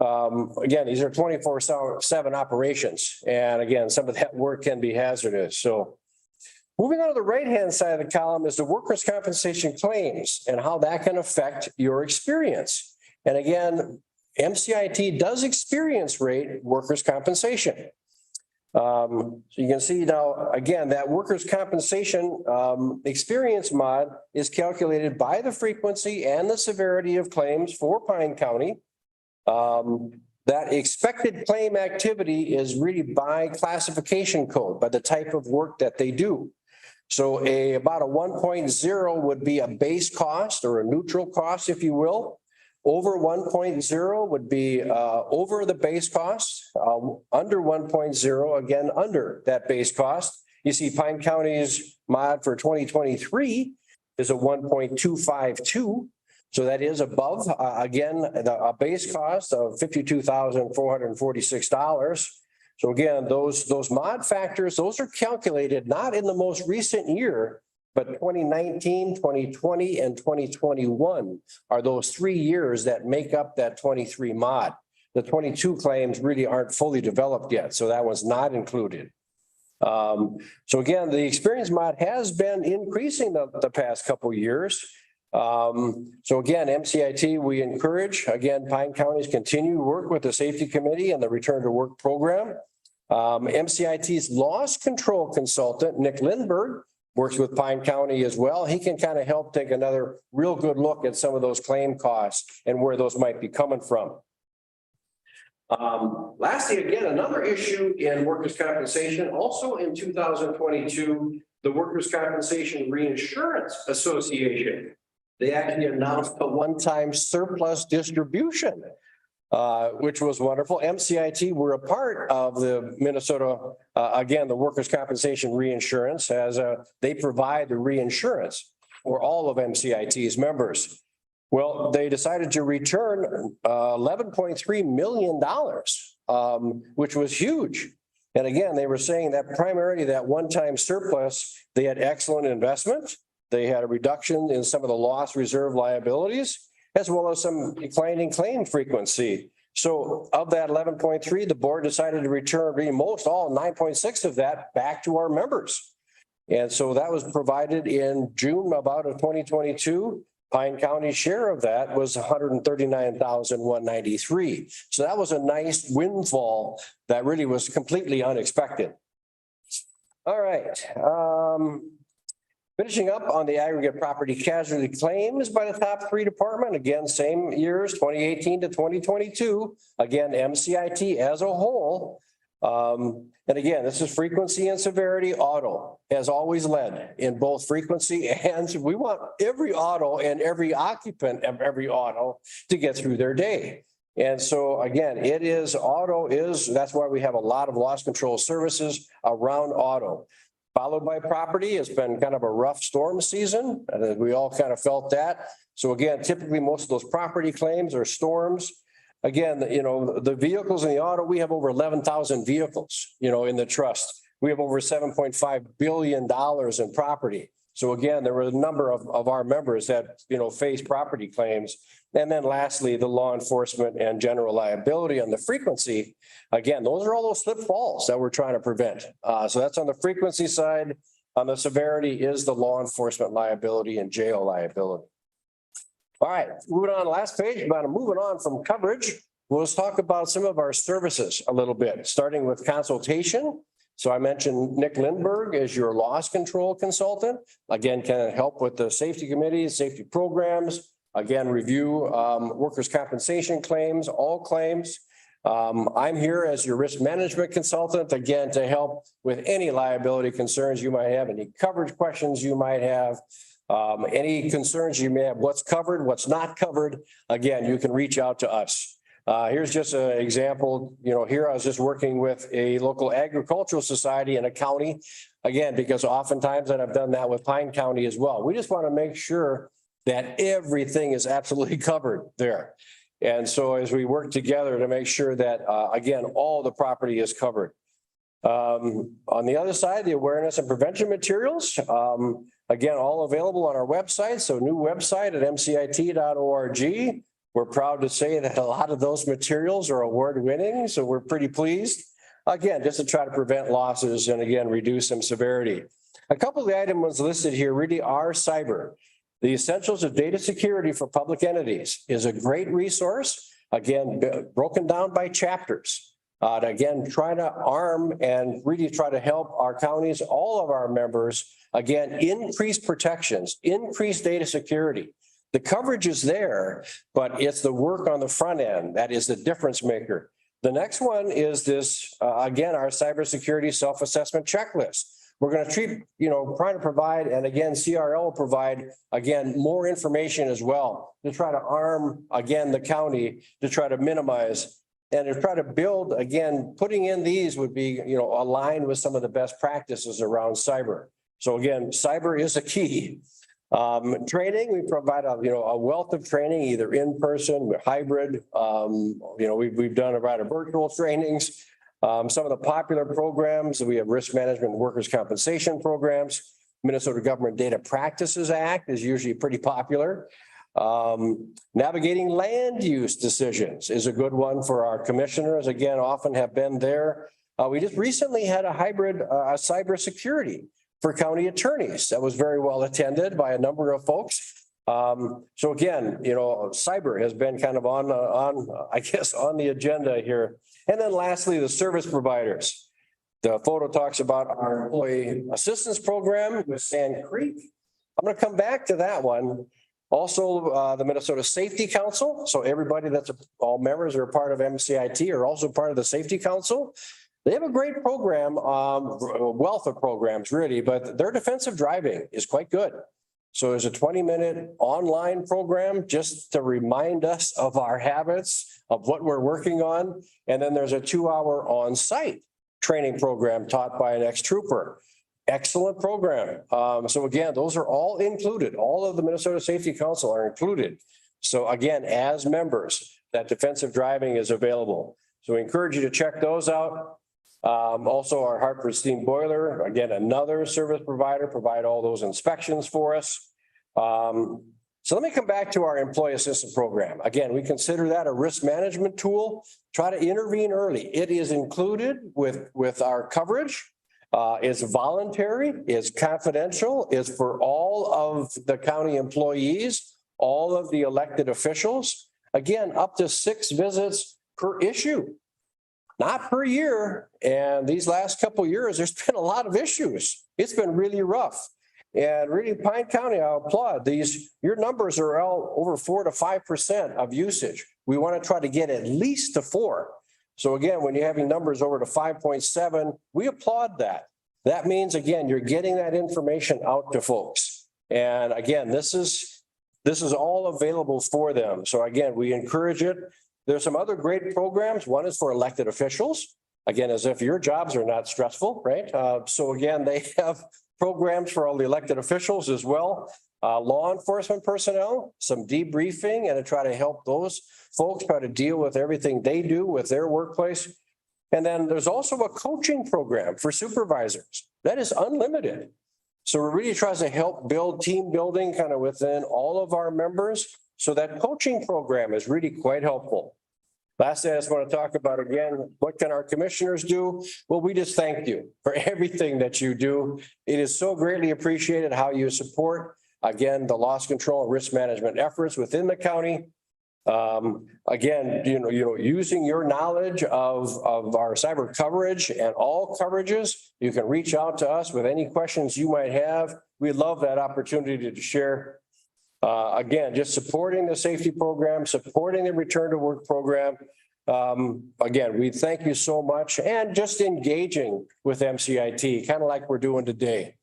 again, these are 24/7 operations. And again, some of that work can be hazardous. So moving on to the right-hand side of the column is the workers' compensation claims and how that can affect your experience. And again, MCIT does experience rate workers' compensation. So you can see now, again, that workers' compensation experience mod is calculated by the frequency and the severity of claims for Pine County. That expected claim activity is really by classification code, by the type of work that they do. So about a 1.0 would be a base cost or a neutral cost, if you will. Over 1.0 would be over the base cost. Under 1.0, again, under that base cost. You see Pine County's mod for 2023 is a 1.252. So that is above, again, a base cost of $52,446. So again, those mod factors, those are calculated not in the most recent year, but 2019, 2020, and 2021 are those 3 years that make up that 23 mod. The 22 claims really aren't fully developed yet, so that was not included. So again, the experience mod has been increasing the past couple of years. So again, MCIT, we encourage, again, Pine County's continue to work with the safety committee and the return to work program. MCIT's loss control consultant, Nick Lindberg, works with Pine County as well. He can kind of help take another real good look at some of those claim costs and where those might be coming from. Lastly, again, another issue in workers' compensation, also in 2022, the Workers' Compensation Reinsurance Association. They actually announced a one-time surplus distribution, which was wonderful. MCIT were a part of the Minnesota, again, the Workers' Compensation Reinsurance, as they provide the reinsurance for all of MCIT's members. Well, they decided to return $11.3 million, which was huge. And again, they were saying that primarily that one-time surplus, they had excellent investment. They had a reduction in some of the loss reserve liabilities, as well as some declining claim frequency. So of that 11.3, the board decided to return most all 9.6 of that back to our members. And so that was provided in June about of 2022. Pine County's share of that was $139,193. So that was a nice windfall that really was completely unexpected. All right. Finishing up on the aggregate property casualty claims by the top three department, again, same years, 2018 to 2022. Again, MCIT as a whole. And again, this is frequency and severity. Auto has always led in both frequency, and we want every auto and every occupant of every auto to get through their day. And so again, that's why we have a lot of loss control services around auto. Followed by property. It's been kind of a rough storm season. We all kind of felt that. So again, typically most of those property claims are storms. Again, the vehicles in the auto, we have over 11,000 vehicles, in the trust. We have over $7.5 billion in property. So again, there were a number of our members that, face property claims. And then lastly, the law enforcement and general liability on the frequency. Again, those are all those slip falls that we're trying to prevent. So that's on the frequency side. On the severity is the law enforcement liability and jail liability. All right, moving on, last page, moving on from coverage. We'll just talk about some of our services a little bit, starting with consultation. So I mentioned Nick Lindberg as your loss control consultant. Again, can help with the safety committees, safety programs. Again, review workers' compensation claims, all claims. I'm here as your risk management consultant, again, to help with any liability concerns you might have, any coverage questions you might have. Any concerns you may have, what's covered, what's not covered, again, you can reach out to us. Here's just an example. Here I was just working with a local agricultural society in a county Again, because oftentimes, and I've done that with Pine County as well, we just want to make sure that everything is absolutely covered there. And so as we work together to make sure that, again, all the property is covered. On the other side, the awareness and prevention materials, again, all available on our website. So new website at mcit.org. We're proud to say that a lot of those materials are award winning. So we're pretty pleased. Again, just to try to prevent losses and again, reduce some severity. A couple of the items listed here really are cyber. The Essentials of Data Security for Public Entities is a great resource, again, broken down by chapters. To again, try to arm and really try to help our counties, all of our members, again, increase protections, increase data security. The coverage is there, but it's the work on the front end that is the difference maker. The next one is this, again, our cybersecurity self-assessment checklist. We're going to treat, trying to provide, and again, CRL will provide, again, more information as well to try to arm, again, the county to try to minimize and to try to build, again, putting in these would be, aligned with some of the best practices around cyber. So again, cyber is a key. Training, we provide a wealth of training, either in person, hybrid. We've done a lot of virtual trainings. Some of the popular programs, we have risk management and workers' compensation programs. Minnesota Government Data Practices Act is usually pretty popular. Navigating land use decisions is a good one for our commissioners. Again, often have been there. We just recently had a hybrid cybersecurity for county attorneys that was very well attended by a number of folks. So again, cyber has been kind of on the agenda here. And then lastly, the service providers. The photo talks about our employee assistance program with Sand Creek. I'm going to come back to that one. Also, the Minnesota Safety Council. So everybody all members are a part of MCIT are also part of the Safety Council. They have a great program, a wealth of programs really, but their defensive driving is quite good. So there's a 20-minute online program just to remind us of our habits, of what we're working on. And then there's a 2-hour on-site training program taught by an ex-trooper. Excellent program. So again, those are all included. All of the Minnesota Safety Council are included. So again, as members, that defensive driving is available. So we encourage you to check those out. Also our Hartford Steam Boiler, again, another service provider, provide all those inspections for us. So let me come back to our employee assistance program. Again, we consider that a risk management tool. Try to intervene early. It is included with our coverage. It's voluntary, it's confidential, it's for all of the county employees, all of the elected officials. Again, up to 6 visits per issue. Not per year. And these last couple of years, there's been a lot of issues. It's been really rough. And really, Pine County, I applaud these. Your numbers are all over 4 to 5% of usage. We want to try to get at least to 4. So again, when you're having numbers over to 5.7, we applaud that. That means, again, you're getting that information out to folks. And again, this is all available for them. So again, we encourage it. There's some other great programs. One is for elected officials. Again, as if your jobs are not stressful, right? So again, they have programs for all the elected officials as well. Law enforcement personnel, some debriefing, and to try to help those folks try to deal with everything they do with their workplace. And then there's also a coaching program for supervisors that is unlimited. So it really tries to help build team building kind of within all of our members. So that coaching program is really quite helpful. Lastly, I just want to talk about again, what can our commissioners do? Well, we just thank you for everything that you do. It is so greatly appreciated how you support, again, the loss control and risk management efforts within the county. Again, using your knowledge of our cyber coverage and all coverages, you can reach out to us with any questions you might have. We love that opportunity to share. Again, just supporting the safety program, supporting the return to work program. Again, we thank you so much and just engaging with MCIT, kind of like we're doing today.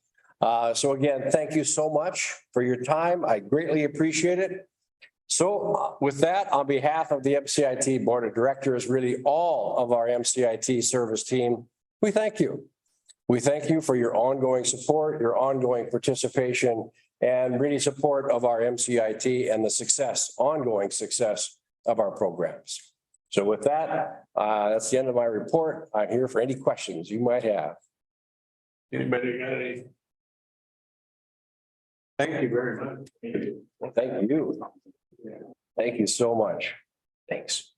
So again, thank you so much for your time. I greatly appreciate it. So with that, on behalf of the MCIT Board of Directors, really all of our MCIT service team, we thank you. We thank you for your ongoing support, your ongoing participation, and really support of our MCIT and the success, ongoing success of our programs. So with that, that's the end of my report. I'm here for any questions you might have. Anybody got any? Thank you very much. Thank you. Thank you so much. Thanks.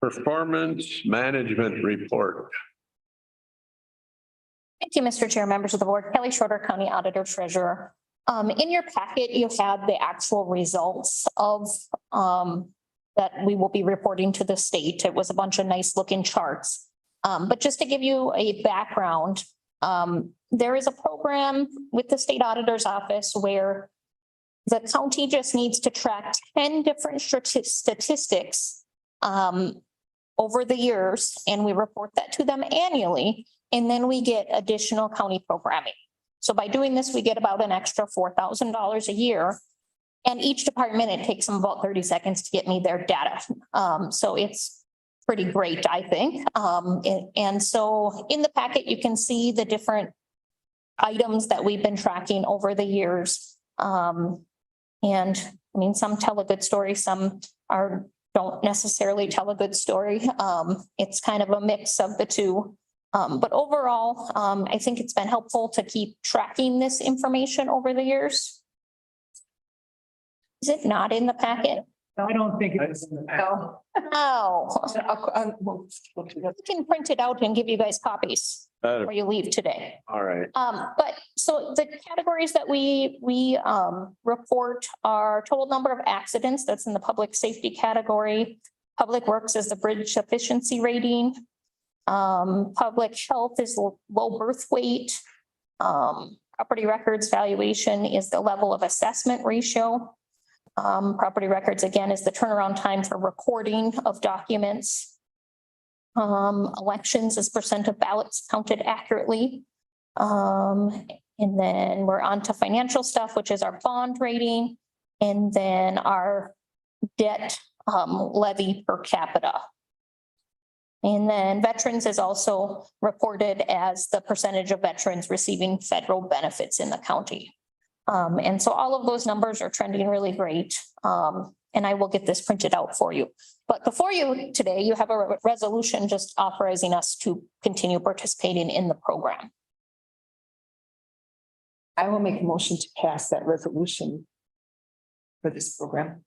Performance management report. Thank you, Mr. Chair, members of the board. Kelly Schroeder, County Auditor Treasurer. In your packet, you have the actual results of that we will be reporting to the state. It was a bunch of nice looking charts. But just to give you a background, there is a program with the state auditor's office where the county just needs to track 10 different statistics over the years, and we report that to them annually. And then we get additional county programming. So by doing this, we get about an extra $4,000 a year. And each department, it takes them about 30 seconds to get me their data. So it's pretty great, I think. And so in the packet, you can see the different items that we've been tracking over the years. And I mean, some tell a good story, some don't necessarily tell a good story. It's kind of a mix of the two. But overall, I think it's been helpful to keep tracking this information over the years. Is it not in the packet? I don't think it is in the packet. Oh. We can print it out and give you guys copies before you leave today. All right. But so the categories that we report are total number of accidents, that's in the public safety category. Public works is the bridge efficiency rating. Public health is low birth weight. Property records valuation is the level of assessment ratio. Property records, again, is the turnaround time for recording of documents. Elections is percent of ballots counted accurately. And then we're on to financial stuff, which is our bond rating, and then our debt levy per capita. And then veterans is also reported as the percentage of veterans receiving federal benefits in the county. And so all of those numbers are trending really great. And I will get this printed out for you. But before you today, you have a resolution just authorizing us to continue participating in the program. I will make a motion to pass that resolution for this program.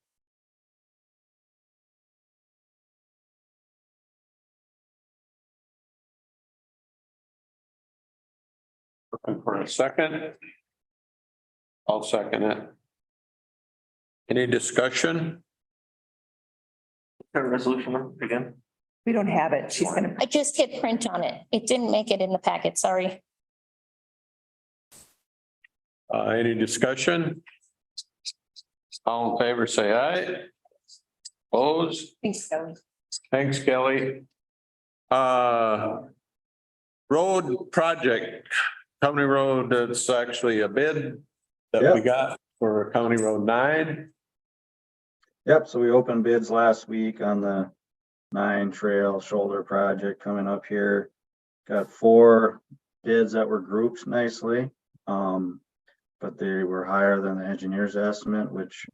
Looking for a second. I'll second it. Any discussion? Resolution again? We don't have it. She's gonna. I just hit print on it. It didn't make it in the packet, sorry. Any discussion? All in favor, say aye. Opposed? Thanks, Kelly. Thanks, Kelly. Road project, County Road, that's actually a bid that we got for County Road 9. Yep, so we opened bids last week on the 9 trail shoulder project coming up here. Got 4 bids that were grouped nicely. But they were higher than the engineer's estimate, which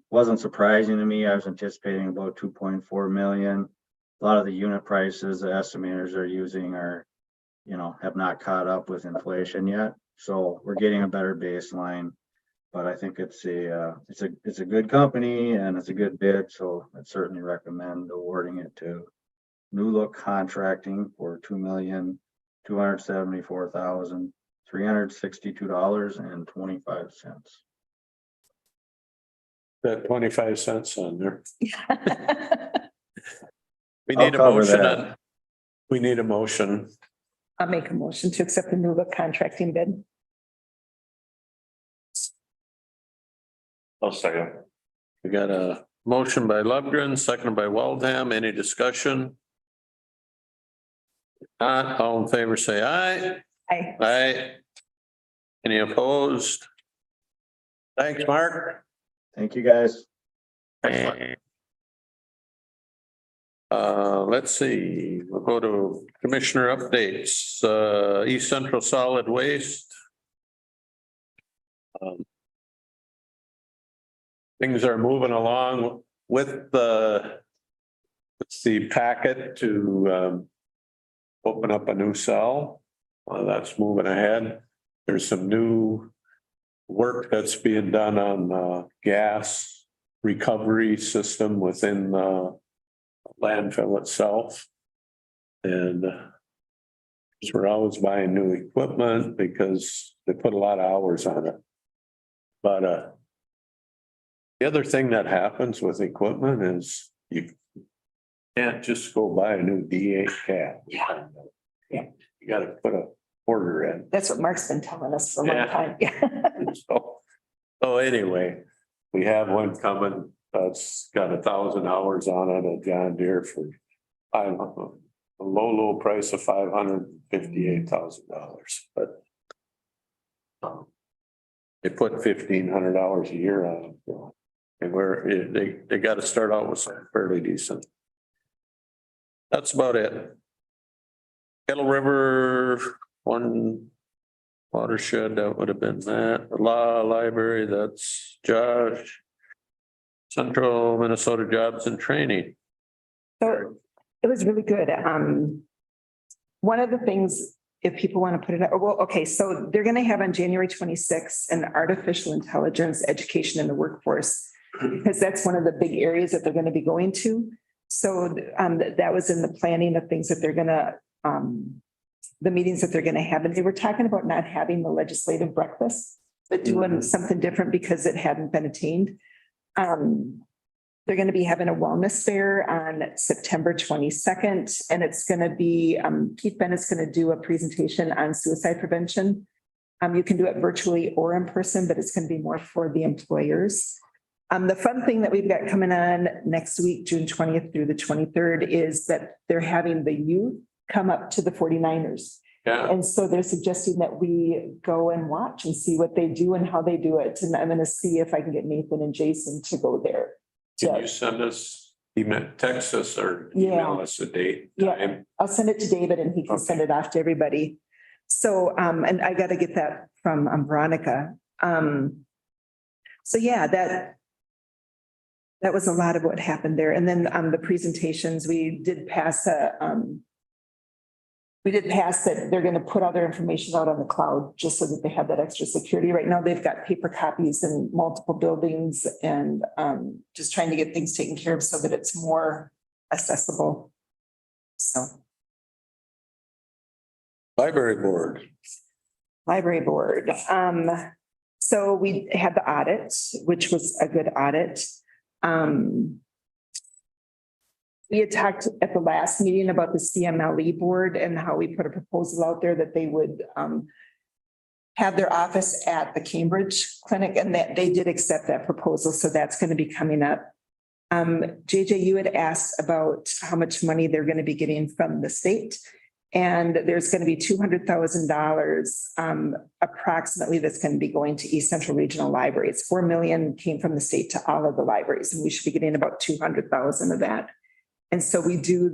wasn't surprising to me. I was anticipating about 2.4 million. A lot of the unit prices the estimators are using are, have not caught up with inflation yet. So we're getting a better baseline, but I think it's a good company and it's a good bid. So I'd certainly recommend awarding it to New Look Contracting for $2,274,362.25. That 25 cents on there. We I'll need a cover motion. that. We need a motion. I'll make a motion to accept the New Look contracting bid. I'll second. We got a motion by Lundgren, seconded by Waldham. Any discussion? Not all in favor, say aye. Aye. Aye. Any opposed? Thanks, Mark. Thank you, guys. Let's see, we'll go to commissioner updates, East Central Solid Waste. Things are moving along with the packet to open up a new cell. That's moving ahead. There's some new work that's being done on gas recovery system within the landfill itself. And we're always buying new equipment because they put a lot of hours on it. But the other thing that happens with equipment is you can't just go buy a new D8 cab. Yeah. You gotta put a order in. That's what Mark's been telling us for a long time. So anyway, we have one coming that's got 1,000 hours on it, a John Deere for a low price of $558,000, but they put $1,500 a year on it. And they got to start out with something fairly decent. That's about it. Kettle River, one watershed, that would have been that. Law Library, that's Josh. Central Minnesota Jobs and Training. So it was really good. One of the things, if people want to put it, well, okay, so they're going to have on January 26th an artificial intelligence education in the workforce, because that's one of the big areas that they're going to be going to. So that was in the planning of things that they're going to, the meetings that they're going to have. And they were talking about not having the legislative breakfast, but doing something different because it hadn't been attained. They're going to be having a wellness fair on September 22nd, and it's going to be, Keith Bennett's going to do a presentation on suicide prevention. You can do it virtually or in person, but it's going to be more for the employers. The fun thing that we've got coming on next week, June 20th through the 23rd, is that they're having the youth come up to the 49ers. Yeah. And so they're suggesting that we go and watch and see what they do and how they do it. And I'm going to see if I can get Nathan and Jason to go there. Can you send us, text us or email us a date? Yeah, I'll send it to David and he can send it off to everybody. So, and I got to get that from Veronica. So yeah, that was a lot of what happened there. And then the presentations, we did pass that they're going to put all their information out on the cloud just so that they have that extra security. Right now, they've got paper copies in multiple buildings and just trying to get things taken care of so that it's more accessible. So. Library board. So we had the audit, which was a good audit. We had talked at the last meeting about the CMLE board and how we put a proposal out there that they would have their office at the Cambridge Clinic, and that they did accept that proposal. So that's going to be coming up. JJ, you had asked about how much money they're going to be getting from the state. And there's going to be $200,000 approximately that's going to be going to East Central Regional Library. It's 4 million came from the state to all of the libraries, and we should be getting about 200,000 of that. And so we do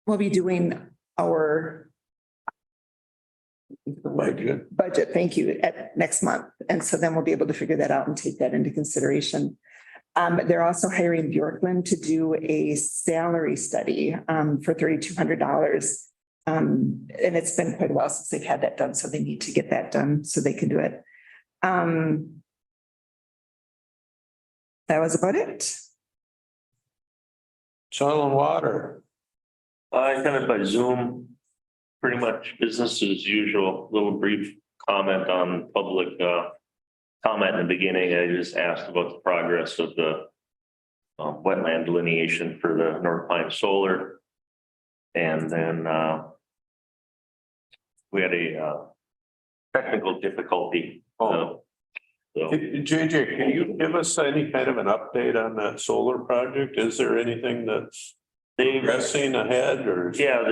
we'll be doing our budget, thank you, at next month. And so then we'll be able to figure that out and take that into consideration. They're also hiring Bjorklund to do a salary study for $3,200. And it's been quite a while since they've had that done, so they need to get that done so they can do it. That was about it. Soil and water. I kind of by Zoom, pretty much business as usual. Little brief comment on public comment in the beginning. I just asked about the progress of the wetland delineation for the North Pine Solar. And then we had a technical difficulty. JJ, can you give us any kind of an update on that solar project? Is there anything that's progressing ahead or? Yeah,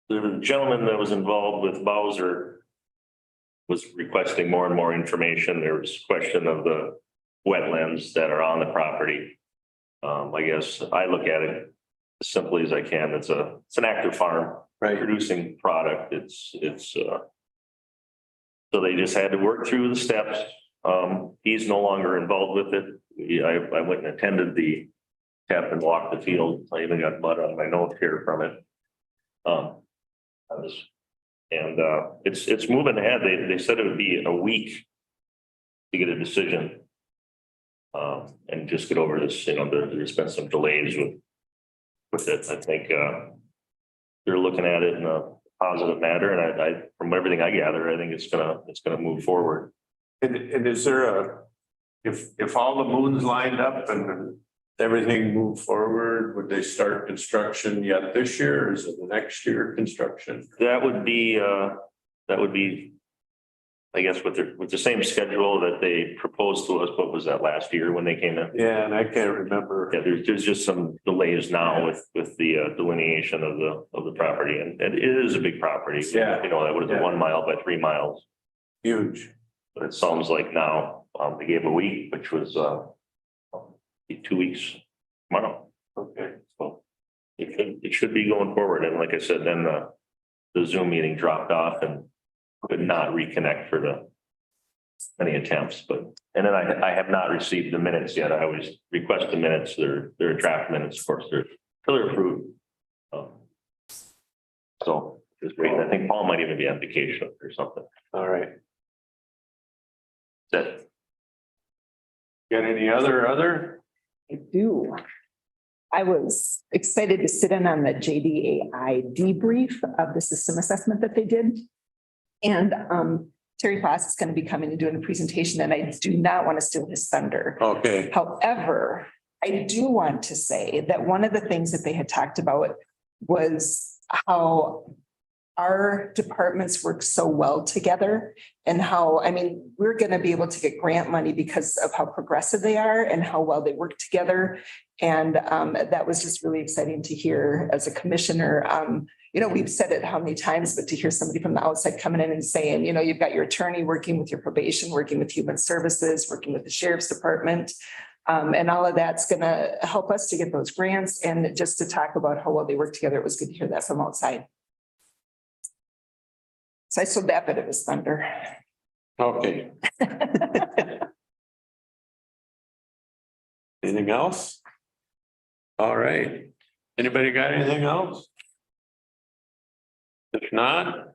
the gentleman that was involved with Bowser was requesting more and more information. There was question of the wetlands that are on the property. I guess I look at it as simply as I can. It's an active farm. Right. Producing product. So they just had to work through the steps. He's no longer involved with it. I went and attended the tap and walked the field. I even got mud on my nose here from it. It's moving ahead. They said it would be a week to get a decision. And just get over this, there's been some delays with it. I think, they're looking at it in a positive manner, and I, from everything I gather, I think it's gonna move forward. And is there if all the moons lined up and everything moved forward, would they start construction yet this year, or is it the next year construction? That would be, I guess, with the same schedule that they proposed to us. What was that, last year when they came in? Yeah, and I can't remember. Yeah, there's just some delays now with the delineation of the property, and it is a big property. Yeah. That was 1 mile by 3 miles. Huge. But it sounds like now, they gave a week, which was 2 weeks tomorrow. Okay. So it should be going forward. And like I said, then the Zoom meeting dropped off and could not reconnect for many attempts, and then I have not received the minutes yet. I always request the minutes. They're draft minutes, of course, they're approved. So just waiting. I think Paul might even be on vacation or something. All right. That. Got any other? I do. I was excited to sit in on the JDAI debrief of the system assessment that they did. And Terry Foss is going to be coming and doing a presentation, and I do not want to steal his thunder. Okay. However, I do want to say that one of the things that they had talked about was how our departments work so well together, and how, we're going to be able to get grant money because of how progressive they are and how well they work together. And that was just really exciting to hear as a commissioner. We've said it how many times, but to hear somebody from the outside coming in and saying, you've got your attorney working with your probation, working with human services, working with the sheriff's department. And all of that's going to help us to get those grants, and just to talk about how well they work together. It was good to hear that from outside. So I stole that bit of his thunder. Okay. Anything else? All right. Anybody got anything else? If not,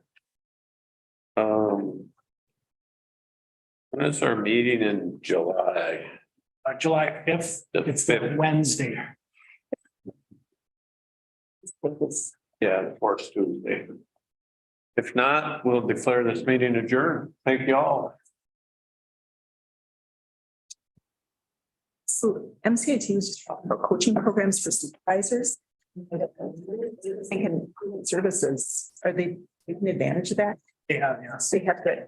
when is our meeting in July? July 5th, it's the 5th. Wednesday. Yeah, the fourth Tuesday. If not, we'll declare this meeting adjourned. Thank you all. So MCIT was just talking about coaching programs for supervisors. Thinking services, are they taking advantage of that? Yeah. They have to